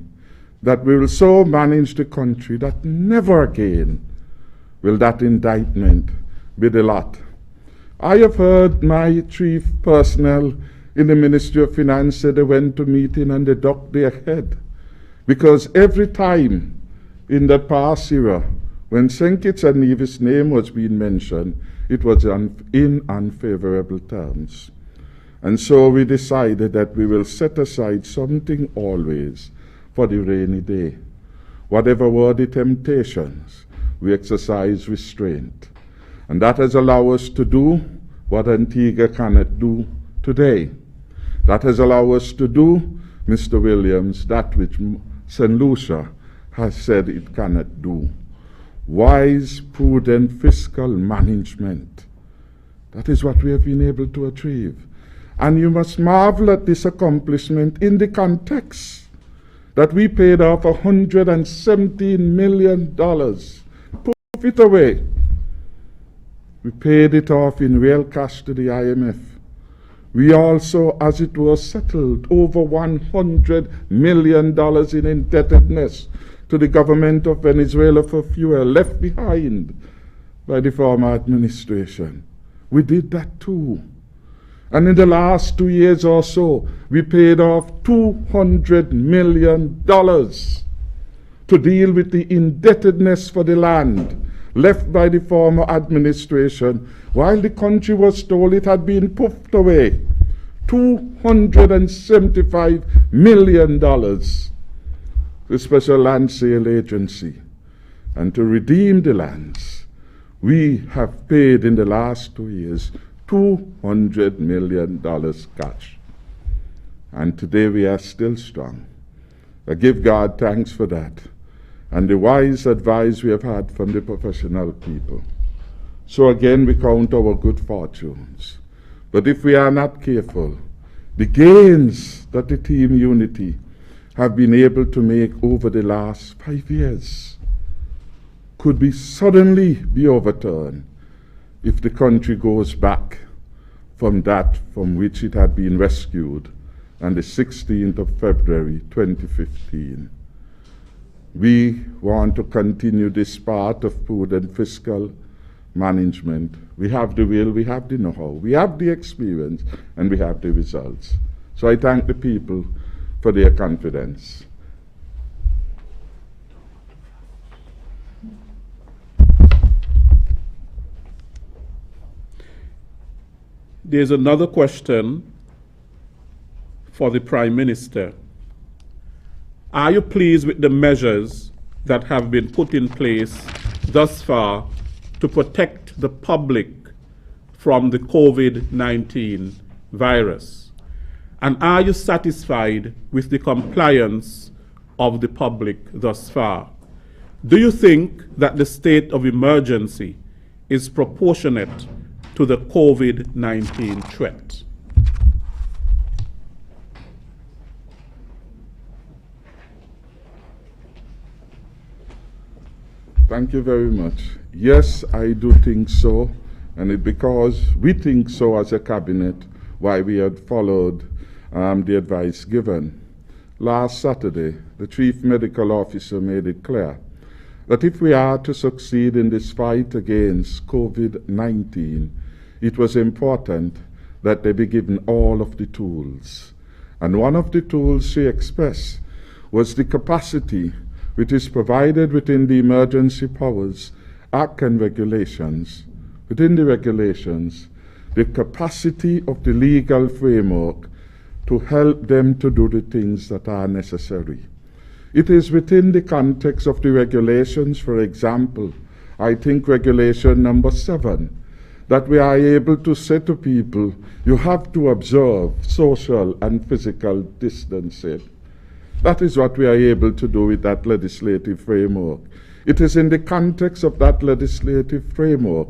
K: that we will so manage the country that never again will that indictment be the lot. I have heard my chief personnel in the Ministry of Finance say they went to meeting and they ducked their head. Because every time in that past era, when St. Kitts and Nevis' name was being mentioned, it was in unfavorable terms. And so we decided that we will set aside something always for the rainy day. Whatever were the temptations, we exercise restraint. And that has allowed us to do what Antigua cannot do today. That has allowed us to do, Mr. Williams, that which St. Lucia has said it cannot do. Wise, prudent fiscal management. That is what we have been able to achieve. And you must marvel at this accomplishment in the context that we paid off $117 million. Poof it away. We paid it off in real cash to the IMF. We also, as it was settled, over $100 million in indebtedness to the government of Venezuela for fuel left behind by the former administration. We did that too. And in the last 2 years or so, we paid off $200 million to deal with the indebtedness for the land left by the former administration, while the country was told it had been puffed away. $275 million, the Special Land Sale Agency. And to redeem the lands, we have paid in the last 2 years $200 million cash. And today we are still strong. I give God thanks for that, and the wise advice we have had from the professional people. So again, we count our good fortunes. But if we are not careful, the gains that the team Unity have been able to make over the last 5 years could be suddenly be overturned if the country goes back from that from which it had been rescued on the 16th of February 2015. We want to continue this part of prudent fiscal management. We have the will, we have the know-how, we have the experience, and we have the results. So I thank the people for their confidence.
C: There's another question for the Prime Minister. Are you pleased with the measures that have been put in place thus far to protect the public from the COVID-19 virus? And are you satisfied with the compliance of the public thus far? Do you think that the state of emergency is proportionate to the COVID-19 threat?
K: Thank you very much. Yes, I do think so, and it's because we think so as a cabinet, why we had followed the advice given. Last Saturday, the Chief Medical Officer made it clear that if we are to succeed in this fight against COVID-19, it was important that they be given all of the tools. And one of the tools she expressed was the capacity which is provided within the Emergency Powers Act and regulations. Within the regulations, the capacity of the legal framework to help them to do the things that are necessary. It is within the context of the regulations, for example, I think regulation number 7, that we are able to say to people, you have to observe social and physical distancing. That is what we are able to do with that legislative framework. It is in the context of that legislative framework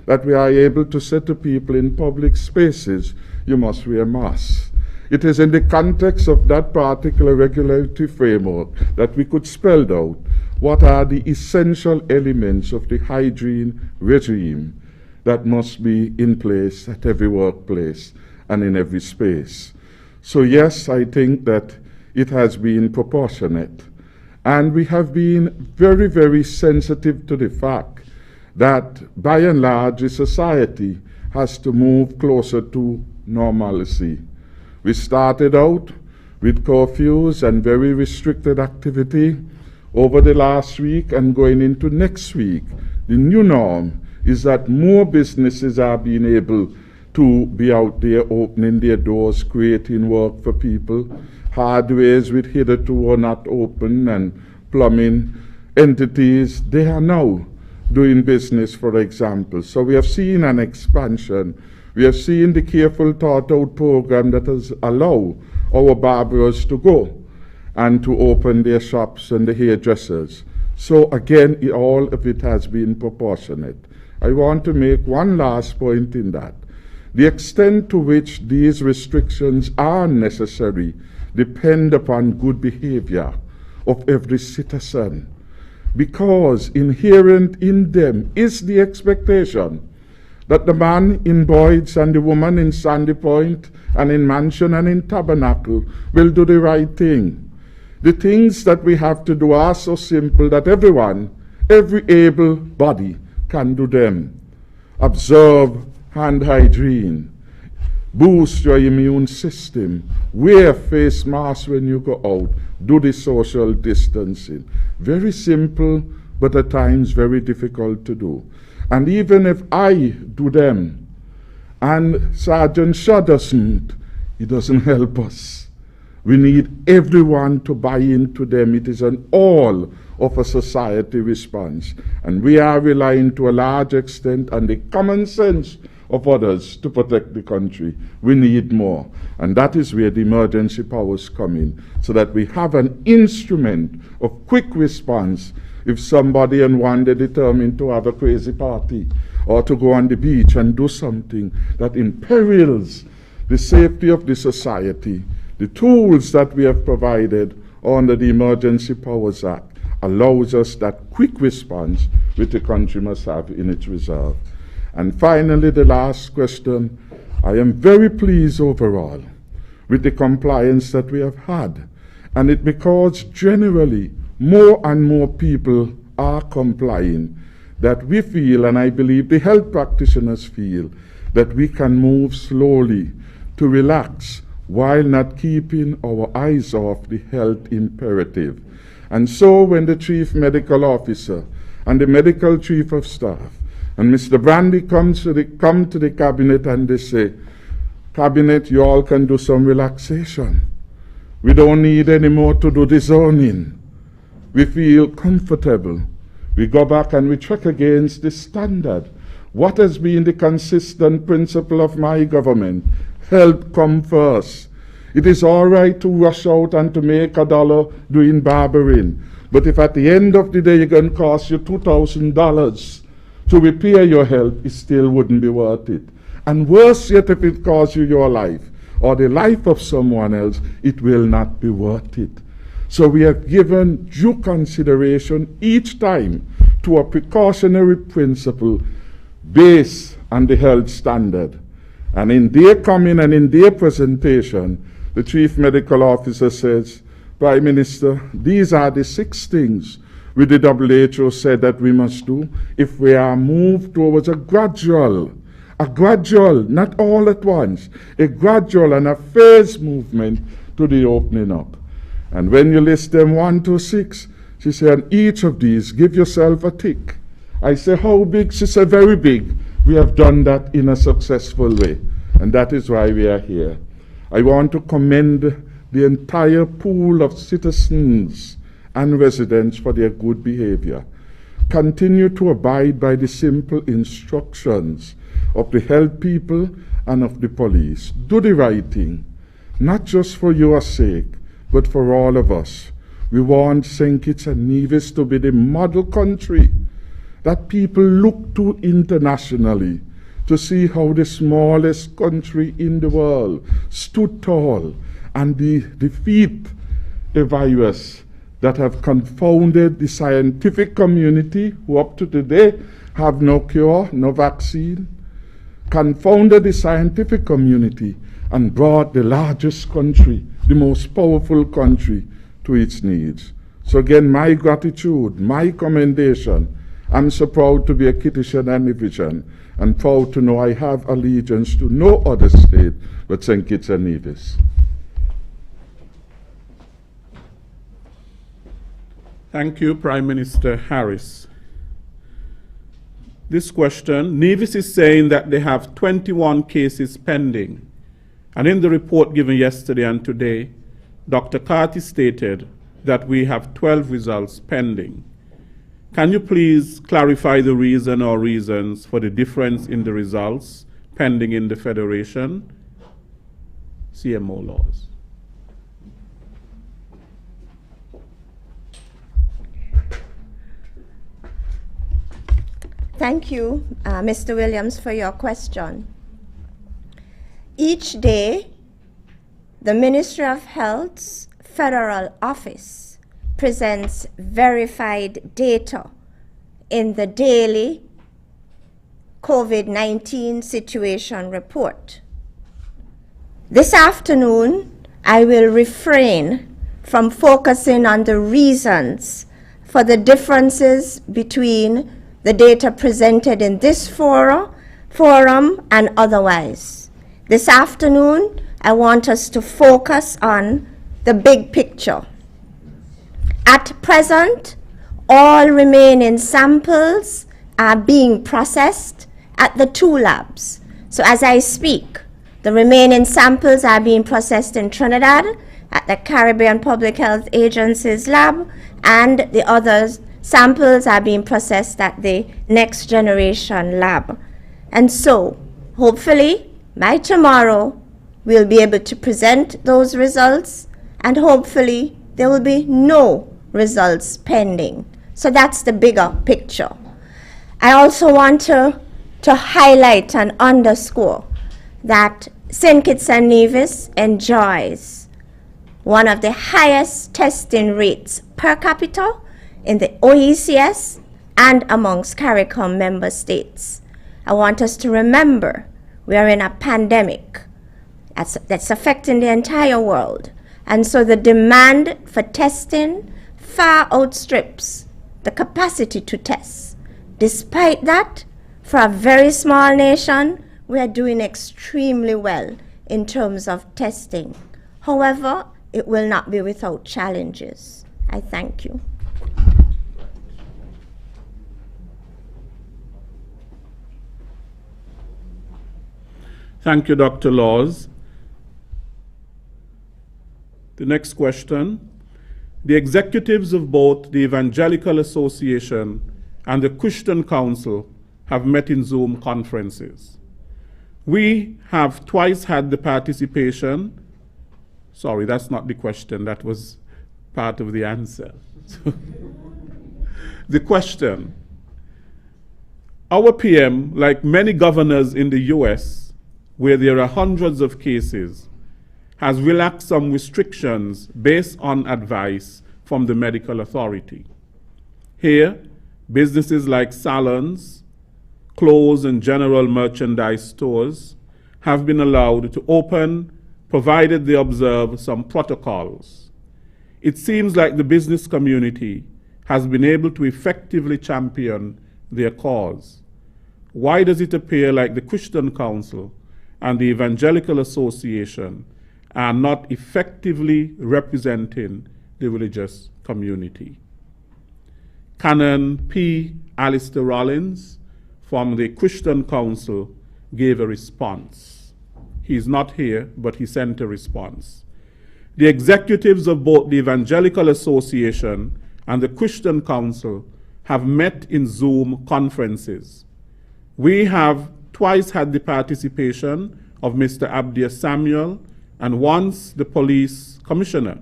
K: that we are able to say to people in public spaces, you must wear masks. It is in the context of that particular regulatory framework that we could spell out what are the essential elements of the hygiene regime that must be in place at every workplace and in every space. So yes, I think that it has been proportionate. And we have been very, very sensitive to the fact that by and large the society has to move closer to normalcy. We started out with curfews and very restricted activity. Over the last week and going into next week, the new norm is that more businesses are being able to be out there opening their doors, creating work for people. Hardwares which hitherto were not open and plumbing entities, they are now doing business, for example. So we have seen an expansion. We have seen the careful thought out program that has allowed our barbers to go and to open their shops and the hairdressers. So again, all of it has been proportionate. I want to make one last point in that. The extent to which these restrictions are necessary depend upon good behavior of every citizen, because inherent in them is the expectation that the man in Boyd's and the woman in Sandy Point and in Mansion and in Tabernacle will do the right thing. The things that we have to do are so simple that everyone, every able body can do them. Observe hand hygiene, boost your immune system, wear face masks when you go out, do the social distancing. Very simple, but at times very difficult to do. And even if I do them, and Sergeant Shaw doesn't, it doesn't help us. We need everyone to buy into them. It is an all of a society response. And we are relying to a large extent on the common sense of others to protect the country. We need more. And that is where the emergency powers come in, so that we have an instrument of quick response if somebody and one day determined to have a crazy party or to go on the beach and do something that imperils the safety of the society. The tools that we have provided under the Emergency Powers Act allows us that quick response which the country must have in its reserve. And finally, the last question, I am very pleased overall with the compliance that we have had. And it because generally more and more people are complying, that we feel, and I believe the health practitioners feel, that we can move slowly to relax while not keeping our eyes off the health imperative. And so when the Chief Medical Officer and the Medical Chief of Staff and Mr. Brandy come to the Cabinet and they say, Cabinet, you all can do some relaxation. We don't need any more to do the zoning. We feel comfortable. We go back and we check against the standard. What has been the consistent principle of my government? Health come first. It is all right to rush out and to make $1 doing barbering. But if at the end of the day it's going to cost you $2,000 to repair your health, it still wouldn't be worth it. And worse yet, if it costs you your life or the life of someone else, it will not be worth it. So we have given due consideration each time to a precautionary principle based on the health standard. And in their coming and in their presentation, the Chief Medical Officer says, Prime Minister, these are the 6 things which the WHO said that we must do if we are moved towards a gradual, not all at once, a gradual and a phased movement to the opening up. And when you list them 1 to 6, she said, on each of these, give yourself a tick. I say, how big? She said, very big. We have done that in a successful way, and that is why we are here. I want to commend the entire pool of citizens and residents for their good behavior. Continue to abide by the simple instructions of the health people and of the police. Do the right thing, not just for your sake, but for all of us. We want St. Kitts and Nevis to be the model country. that people look to internationally to see how the smallest country in the world stood tall and defeat a virus that have confounded the scientific community, who up to today have no cure, no vaccine, confounded the scientific community and brought the largest country, the most powerful country, to its needs. So again, my gratitude, my commendation. I'm so proud to be a Kittitian and Nevisan, and proud to know I have allegiance to no other state but St. Kitts and Nevis.
C: Thank you, Prime Minister Harris. This question, Nevis is saying that they have 21 cases pending. And in the report given yesterday and today, Dr. Carty stated that we have 12 results pending. Can you please clarify the reason or reasons for the difference in the results pending in the Federation? CMO laws.
L: Thank you, Mr. Williams, for your question. Each day, the Ministry of Health's federal office presents verified data in the daily COVID-19 situation report. This afternoon, I will refrain from focusing on the reasons for the differences between the data presented in this forum and otherwise. This afternoon, I want us to focus on the big picture. At present, all remaining samples are being processed at the 2 labs. So as I speak, the remaining samples are being processed in Trinidad at the Caribbean Public Health Agency's lab, and the others samples are being processed at the Next Generation lab. And so, hopefully, by tomorrow, we'll be able to present those results, and hopefully, there will be no results pending. So that's the bigger picture. I also want to highlight and underscore that St. Kitts and Nevis enjoys one of the highest testing rates per capita in the OECS and amongst CARICOM member states. I want us to remember we are in a pandemic that's affecting the entire world. And so the demand for testing far outstrips the capacity to test. Despite that, for a very small nation, we are doing extremely well in terms of testing. However, it will not be without challenges. I thank you.
C: Thank you, Dr. Laws. The next question. The executives of both the Evangelical Association and the Christian Council have met in Zoom conferences. We have twice had the participation. Sorry, that's not the question. That was part of the answer. The question. Our PM, like many governors in the US, where there are hundreds of cases, has relaxed some restrictions based on advice from the medical authority. Here, businesses like salons, clothes and general merchandise stores have been allowed to open, provided they observe some protocols. It seems like the business community has been able to effectively champion their cause. Why does it appear like the Christian Council and the Evangelical Association are not effectively representing the religious community? Canon P. Alistair Rollins from the Christian Council gave a response. He's not here, but he sent a response. The executives of both the Evangelical Association and the Christian Council have met in Zoom conferences. We have twice had the participation of Mr. Abdia Samuel and once the police commissioner.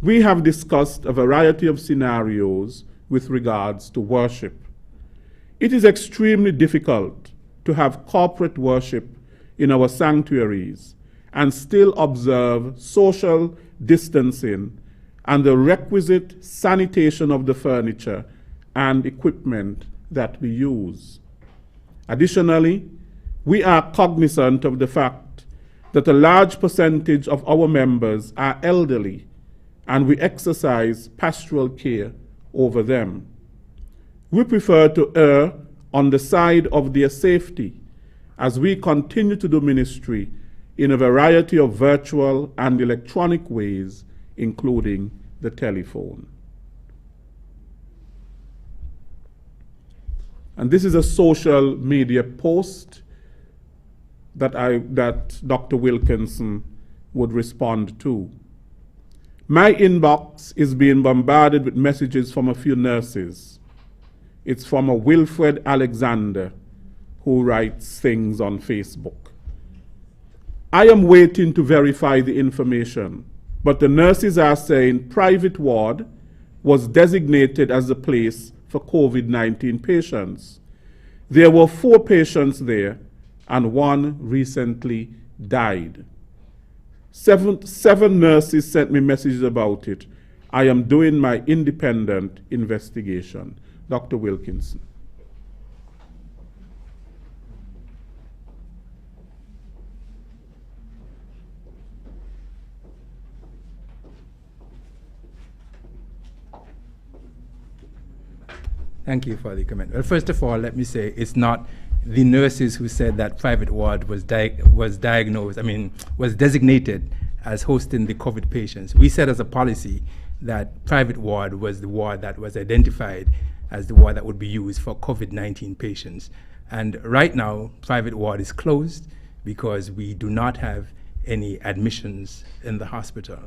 C: We have discussed a variety of scenarios with regards to worship. It is extremely difficult to have corporate worship in our sanctuaries and still observe social distancing and the requisite sanitation of the furniture and equipment that we use. Additionally, we are cognizant of the fact that a large percentage of our members are elderly and we exercise pastoral care over them. We prefer to err on the side of their safety as we continue to do ministry in a variety of virtual and electronic ways, including the telephone. And this is a social media post that Dr. Wilkinson would respond to. My inbox is being bombarded with messages from a few nurses. It's from a Wilfred Alexander who writes things on Facebook. I am waiting to verify the information, but the nurses are saying private ward was designated as a place for COVID-19 patients. There were 4 patients there and 1 recently died. Seven nurses sent me messages about it. I am doing my independent investigation. Dr. Wilkinson.
E: Thank you for the comment. Well, first of all, let me say it's not the nurses who said that private ward was designated as hosting the COVID patients. We said as a policy that private ward was the ward that was identified as the ward that would be used for COVID-19 patients. And right now, private ward is closed because we do not have any admissions in the hospital.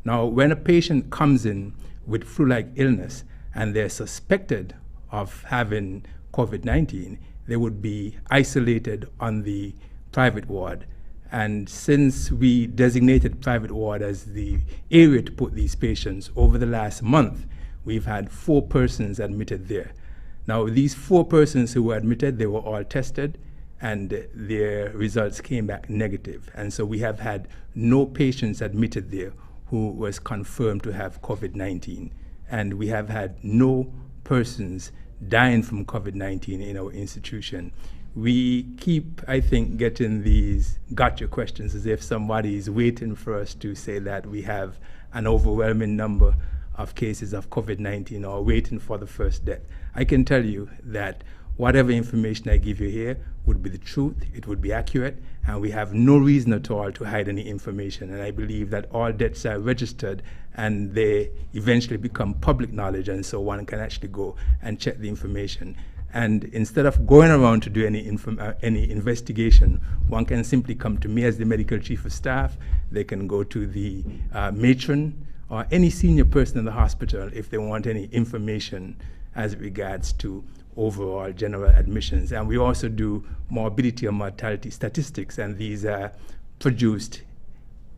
E: Now, when a patient comes in with flu-like illness and they're suspected of having COVID-19, they would be isolated on the private ward. And since we designated private ward as the area to put these patients, over the last month, we've had 4 persons admitted there. Now, these 4 persons who were admitted, they were all tested, and their results came back negative. And so we have had no patients admitted there who was confirmed to have COVID-19. And we have had no persons dying from COVID-19 in our institution. We keep, I think, getting these gotcha questions as if somebody is waiting for us to say that we have an overwhelming number of cases of COVID-19 or waiting for the first death. I can tell you that whatever information I give you here would be the truth, it would be accurate, and we have no reason at all to hide any information. And I believe that all deaths are registered and they eventually become public knowledge, and so one can actually go and check the information. And instead of going around to do any investigation, one can simply come to me as the medical chief of staff. They can go to the matron or any senior person in the hospital if they want any information as regards to overall general admissions. And we also do morbidity and mortality statistics, and these are produced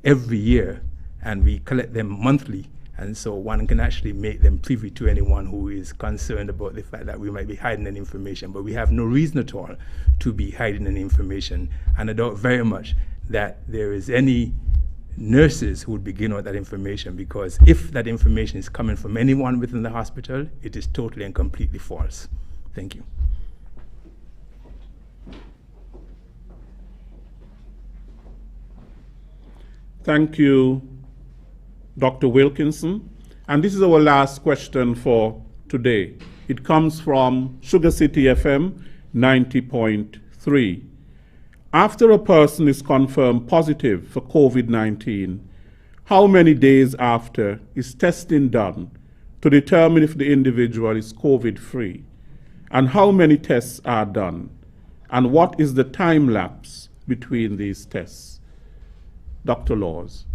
E: every year, and we collect them monthly. And so one can actually make them privy to anyone who is concerned about the fact that we might be hiding any information. But we have no reason at all to be hiding any information. And I doubt very much that there is any nurses who would begin with that information, because if that information is coming from anyone within the hospital, it is totally and completely false. Thank you.
C: Thank you, Dr. Wilkinson. And this is our last question for today. It comes from Sugar City FM 90.3. After a person is confirmed positive for COVID-19, how many days after is testing done to determine if the individual is COVID-free? And how many tests are done? And what is the time lapse between these tests? Dr. Laws.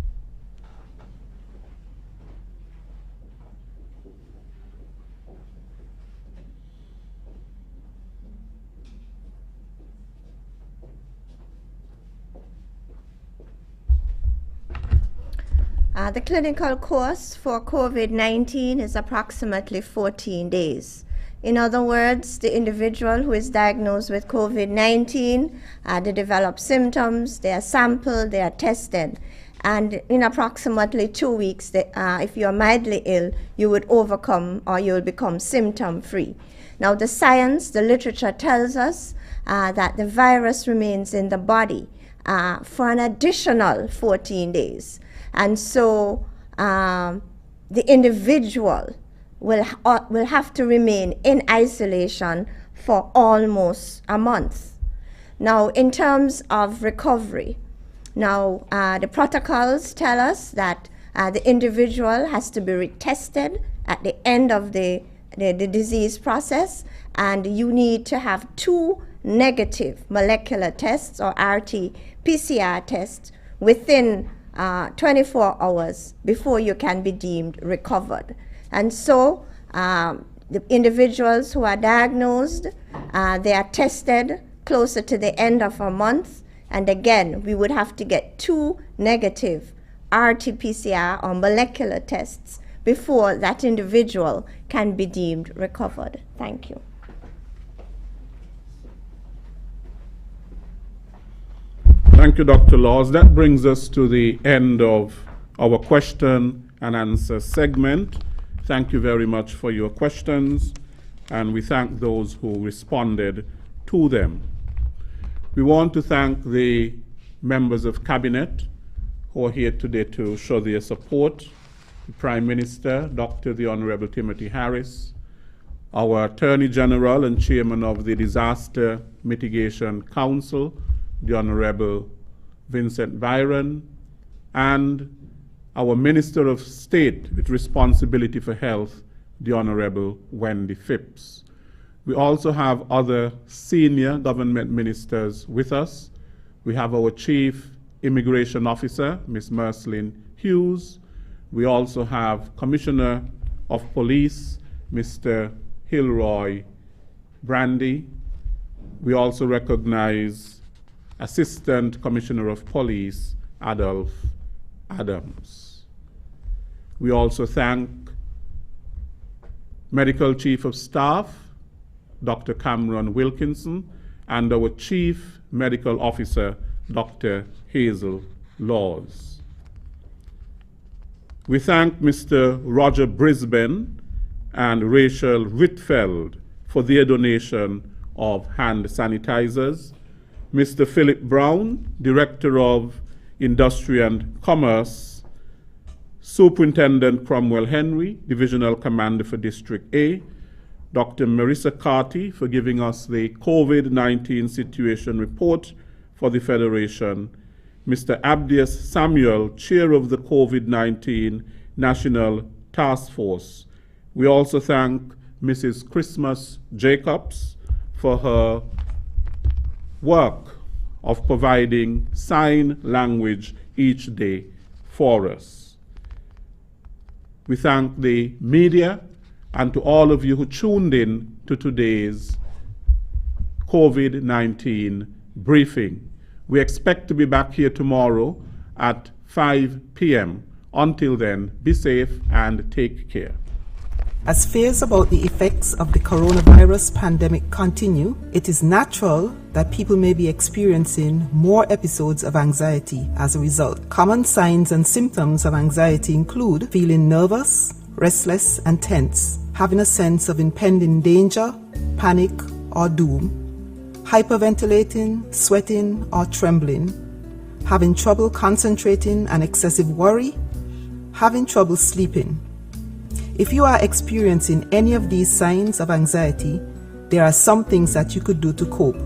L: The clinical course for COVID-19 is approximately 14 days. In other words, the individual who is diagnosed with COVID-19, they develop symptoms, they are sampled, they are tested. And in approximately 2 weeks, if you are mildly ill, you would overcome or you will become symptom-free. Now, the science, the literature tells us that the virus remains in the body for an additional 14 days. And so the individual will have to remain in isolation for almost a month. Now, in terms of recovery, now the protocols tell us that the individual has to be retested at the end of the disease process, and you need to have 2 negative molecular tests or RT-PCR tests within 24 hours before you can be deemed recovered. And so the individuals who are diagnosed, they are tested closer to the end of a month. And again, we would have to get 2 negative RT-PCR or molecular tests before that individual can be deemed recovered. Thank you.
C: Thank you, Dr. Laws. That brings us to the end of our question and answer segment. Thank you very much for your questions, and we thank those who responded to them. We want to thank the members of Cabinet who are here today to show their support. The Prime Minister, Dr. the Honorable Timothy Harris, our Attorney General and Chairman of the Disaster Mitigation Council, the Honorable Vincent Byron, and our Minister of State with responsibility for health, the Honorable Wendy Phipps. We also have other senior government ministers with us. We have our Chief Immigration Officer, Ms. Mercelyn Hughes. We also have Commissioner of Police, Mr. Hilroy Brandy. We also recognize Assistant Commissioner of Police, Adolph Adams. We also thank Medical Chief of Staff, Dr. Cameron Wilkinson, and our Chief Medical Officer, Dr. Hazel Laws. We thank Mr. Roger Brisbane and Rachel Whitfeld for their donation of hand sanitizers. Mr. Philip Brown, Director of Industry and Commerce, Superintendent Cromwell Henry, Divisional Commander for District A, Dr. Marissa Carty for giving us the COVID-19 situation report for the Federation, Mr. Abdias Samuel, Chair of the COVID-19 National Task Force. We also thank Mrs. Christmas Jacobs for her work of providing sign language each day for us. We thank the media and to all of you who tuned in to today's COVID-19 briefing. We expect to be back here tomorrow at 5 p.m. Until then, be safe and take care.
A: As fears about the effects of the coronavirus pandemic continue, it is natural that people may be experiencing more episodes of anxiety as a result. Common signs and symptoms of anxiety include feeling nervous, restless, and tense, having a sense of impending danger, panic, or doom, hyperventilating, sweating, or trembling, having trouble concentrating and excessive worry, having trouble sleeping. If you are experiencing any of these signs of anxiety, there are some things that you could do to cope.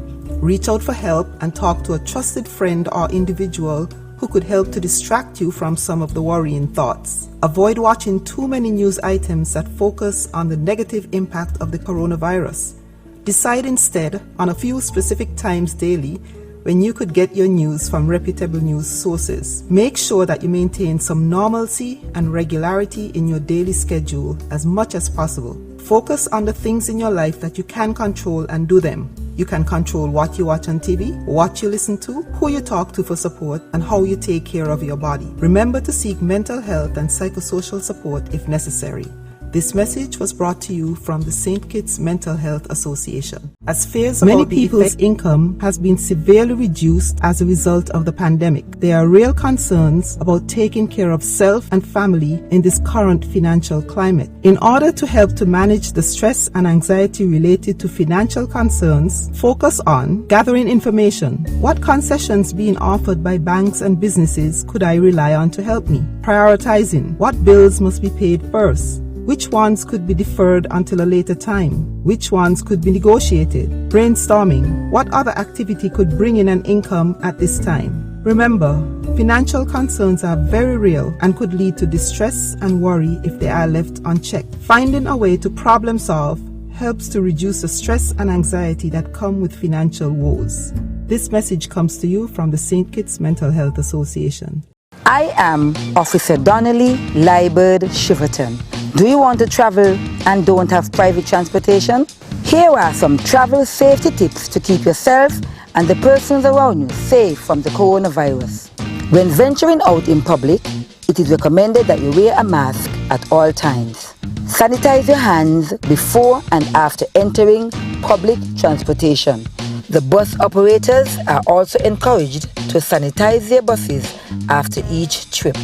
A: Reach out for help and talk to a trusted friend or individual who could help to distract you from some of the worrying thoughts. Avoid watching too many news items that focus on the negative impact of the coronavirus. Decide instead on a few specific times daily when you could get your news from reputable news sources. Make sure that you maintain some normalcy and regularity in your daily schedule as much as possible. Focus on the things in your life that you can control and do them. You can control what you watch on TV, what you listen to, who you talk to for support, and how you take care of your body. Remember to seek mental health and psychosocial support if necessary. This message was brought to you from the St. Kitts Mental Health Association. As fears about many people's income has been severely reduced as a result of the pandemic, there are real concerns about taking care of self and family in this current financial climate. In order to help to manage the stress and anxiety related to financial concerns, focus on gathering information. What concessions being offered by banks and businesses could I rely on to help me? Prioritizing. What bills must be paid first? Which ones could be deferred until a later time? Which ones could be negotiated? Brainstorming. What other activity could bring in an income at this time? Remember, financial concerns are very real and could lead to distress and worry if they are left unchecked. Finding a way to problem solve helps to reduce the stress and anxiety that come with financial woes. This message comes to you from the St. Kitts Mental Health Association.
M: I am Officer Donnelly Liebert Shiverton. Do you want to travel and don't have private transportation? Here are some travel safety tips to keep yourself and the persons around you safe from the coronavirus. When venturing out in public, it is recommended that you wear a mask at all times. Sanitize your hands before and after entering public transportation. The bus operators are also encouraged to sanitize their buses after each trip.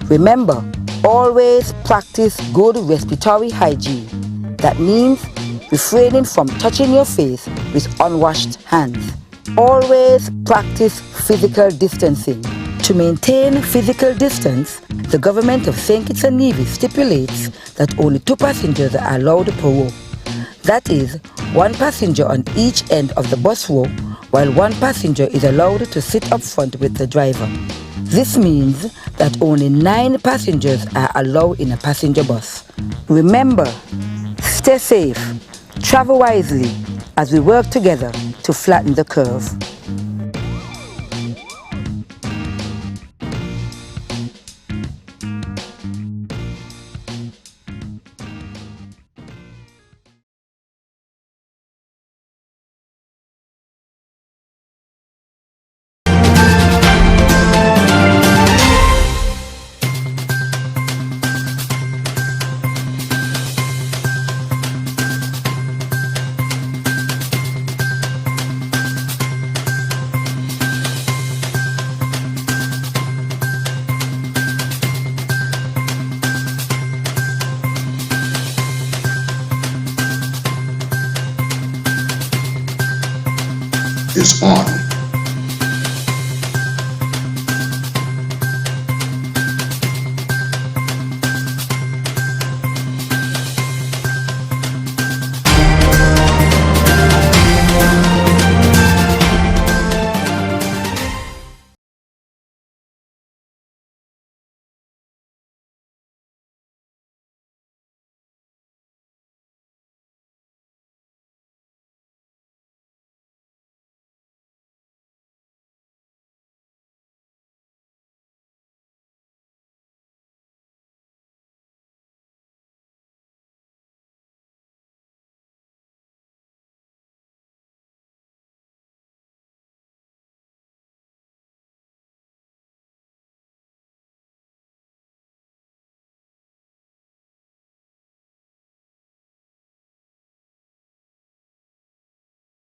M: Remember, always practice good respiratory hygiene. That means refraining from touching your face with unwashed hands. Always practice physical distancing. To maintain physical distance, the government of St. Kitts and Nevis stipulates that only 2 passengers are allowed per row. That is, 1 passenger on each end of the bus row, while 1 passenger is allowed to sit up front with the driver. This means that only 9 passengers are allowed in a passenger bus. Remember, stay safe, travel wisely as we work together to flatten the curve.
N: Is on.